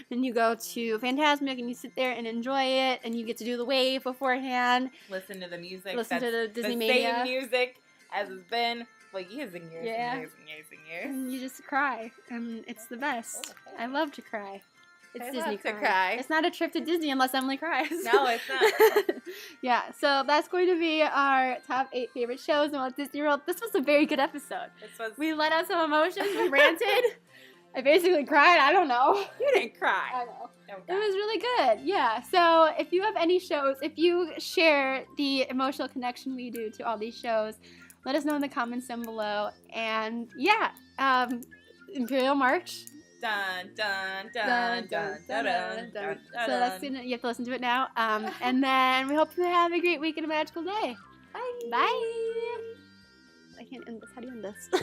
[SPEAKER 2] and you go to Fantasmic, and you sit there and enjoy it, and you get to do the wave beforehand.
[SPEAKER 1] Listen to the music.
[SPEAKER 2] Listen to the Disney
[SPEAKER 1] the
[SPEAKER 2] Mania.
[SPEAKER 1] same music as it's been for years and years
[SPEAKER 2] Yeah.
[SPEAKER 1] and years and years and years.
[SPEAKER 2] And you just cry, and it's the best.
[SPEAKER 1] Okay.
[SPEAKER 2] I love to cry. It's
[SPEAKER 1] I
[SPEAKER 2] Disney
[SPEAKER 1] love to
[SPEAKER 2] crying.
[SPEAKER 1] cry.
[SPEAKER 2] It's not a trip to Disney unless Emily cries.
[SPEAKER 1] No, it's not.
[SPEAKER 2] Yeah, so that's going to be our top 8 favorite shows in Walt Disney World. This was a very good episode.
[SPEAKER 1] This was.
[SPEAKER 2] We let out some emotions. We ranted. I basically cried. I don't know.
[SPEAKER 1] You didn't cry.
[SPEAKER 2] I know.
[SPEAKER 1] Oh,
[SPEAKER 2] It was really good. Yeah. So if you have any shows, if you share the emotional connection we do to all these shows, let us know in the comments down below. And yeah, Imperial March.
[SPEAKER 1] Dun dun dun dun dun dun dun.
[SPEAKER 2] So that's gonna, you have to listen to it now. And then we hope you have a great week and a magical day.
[SPEAKER 1] Bye.
[SPEAKER 2] Bye. I can't end this. How do you end this?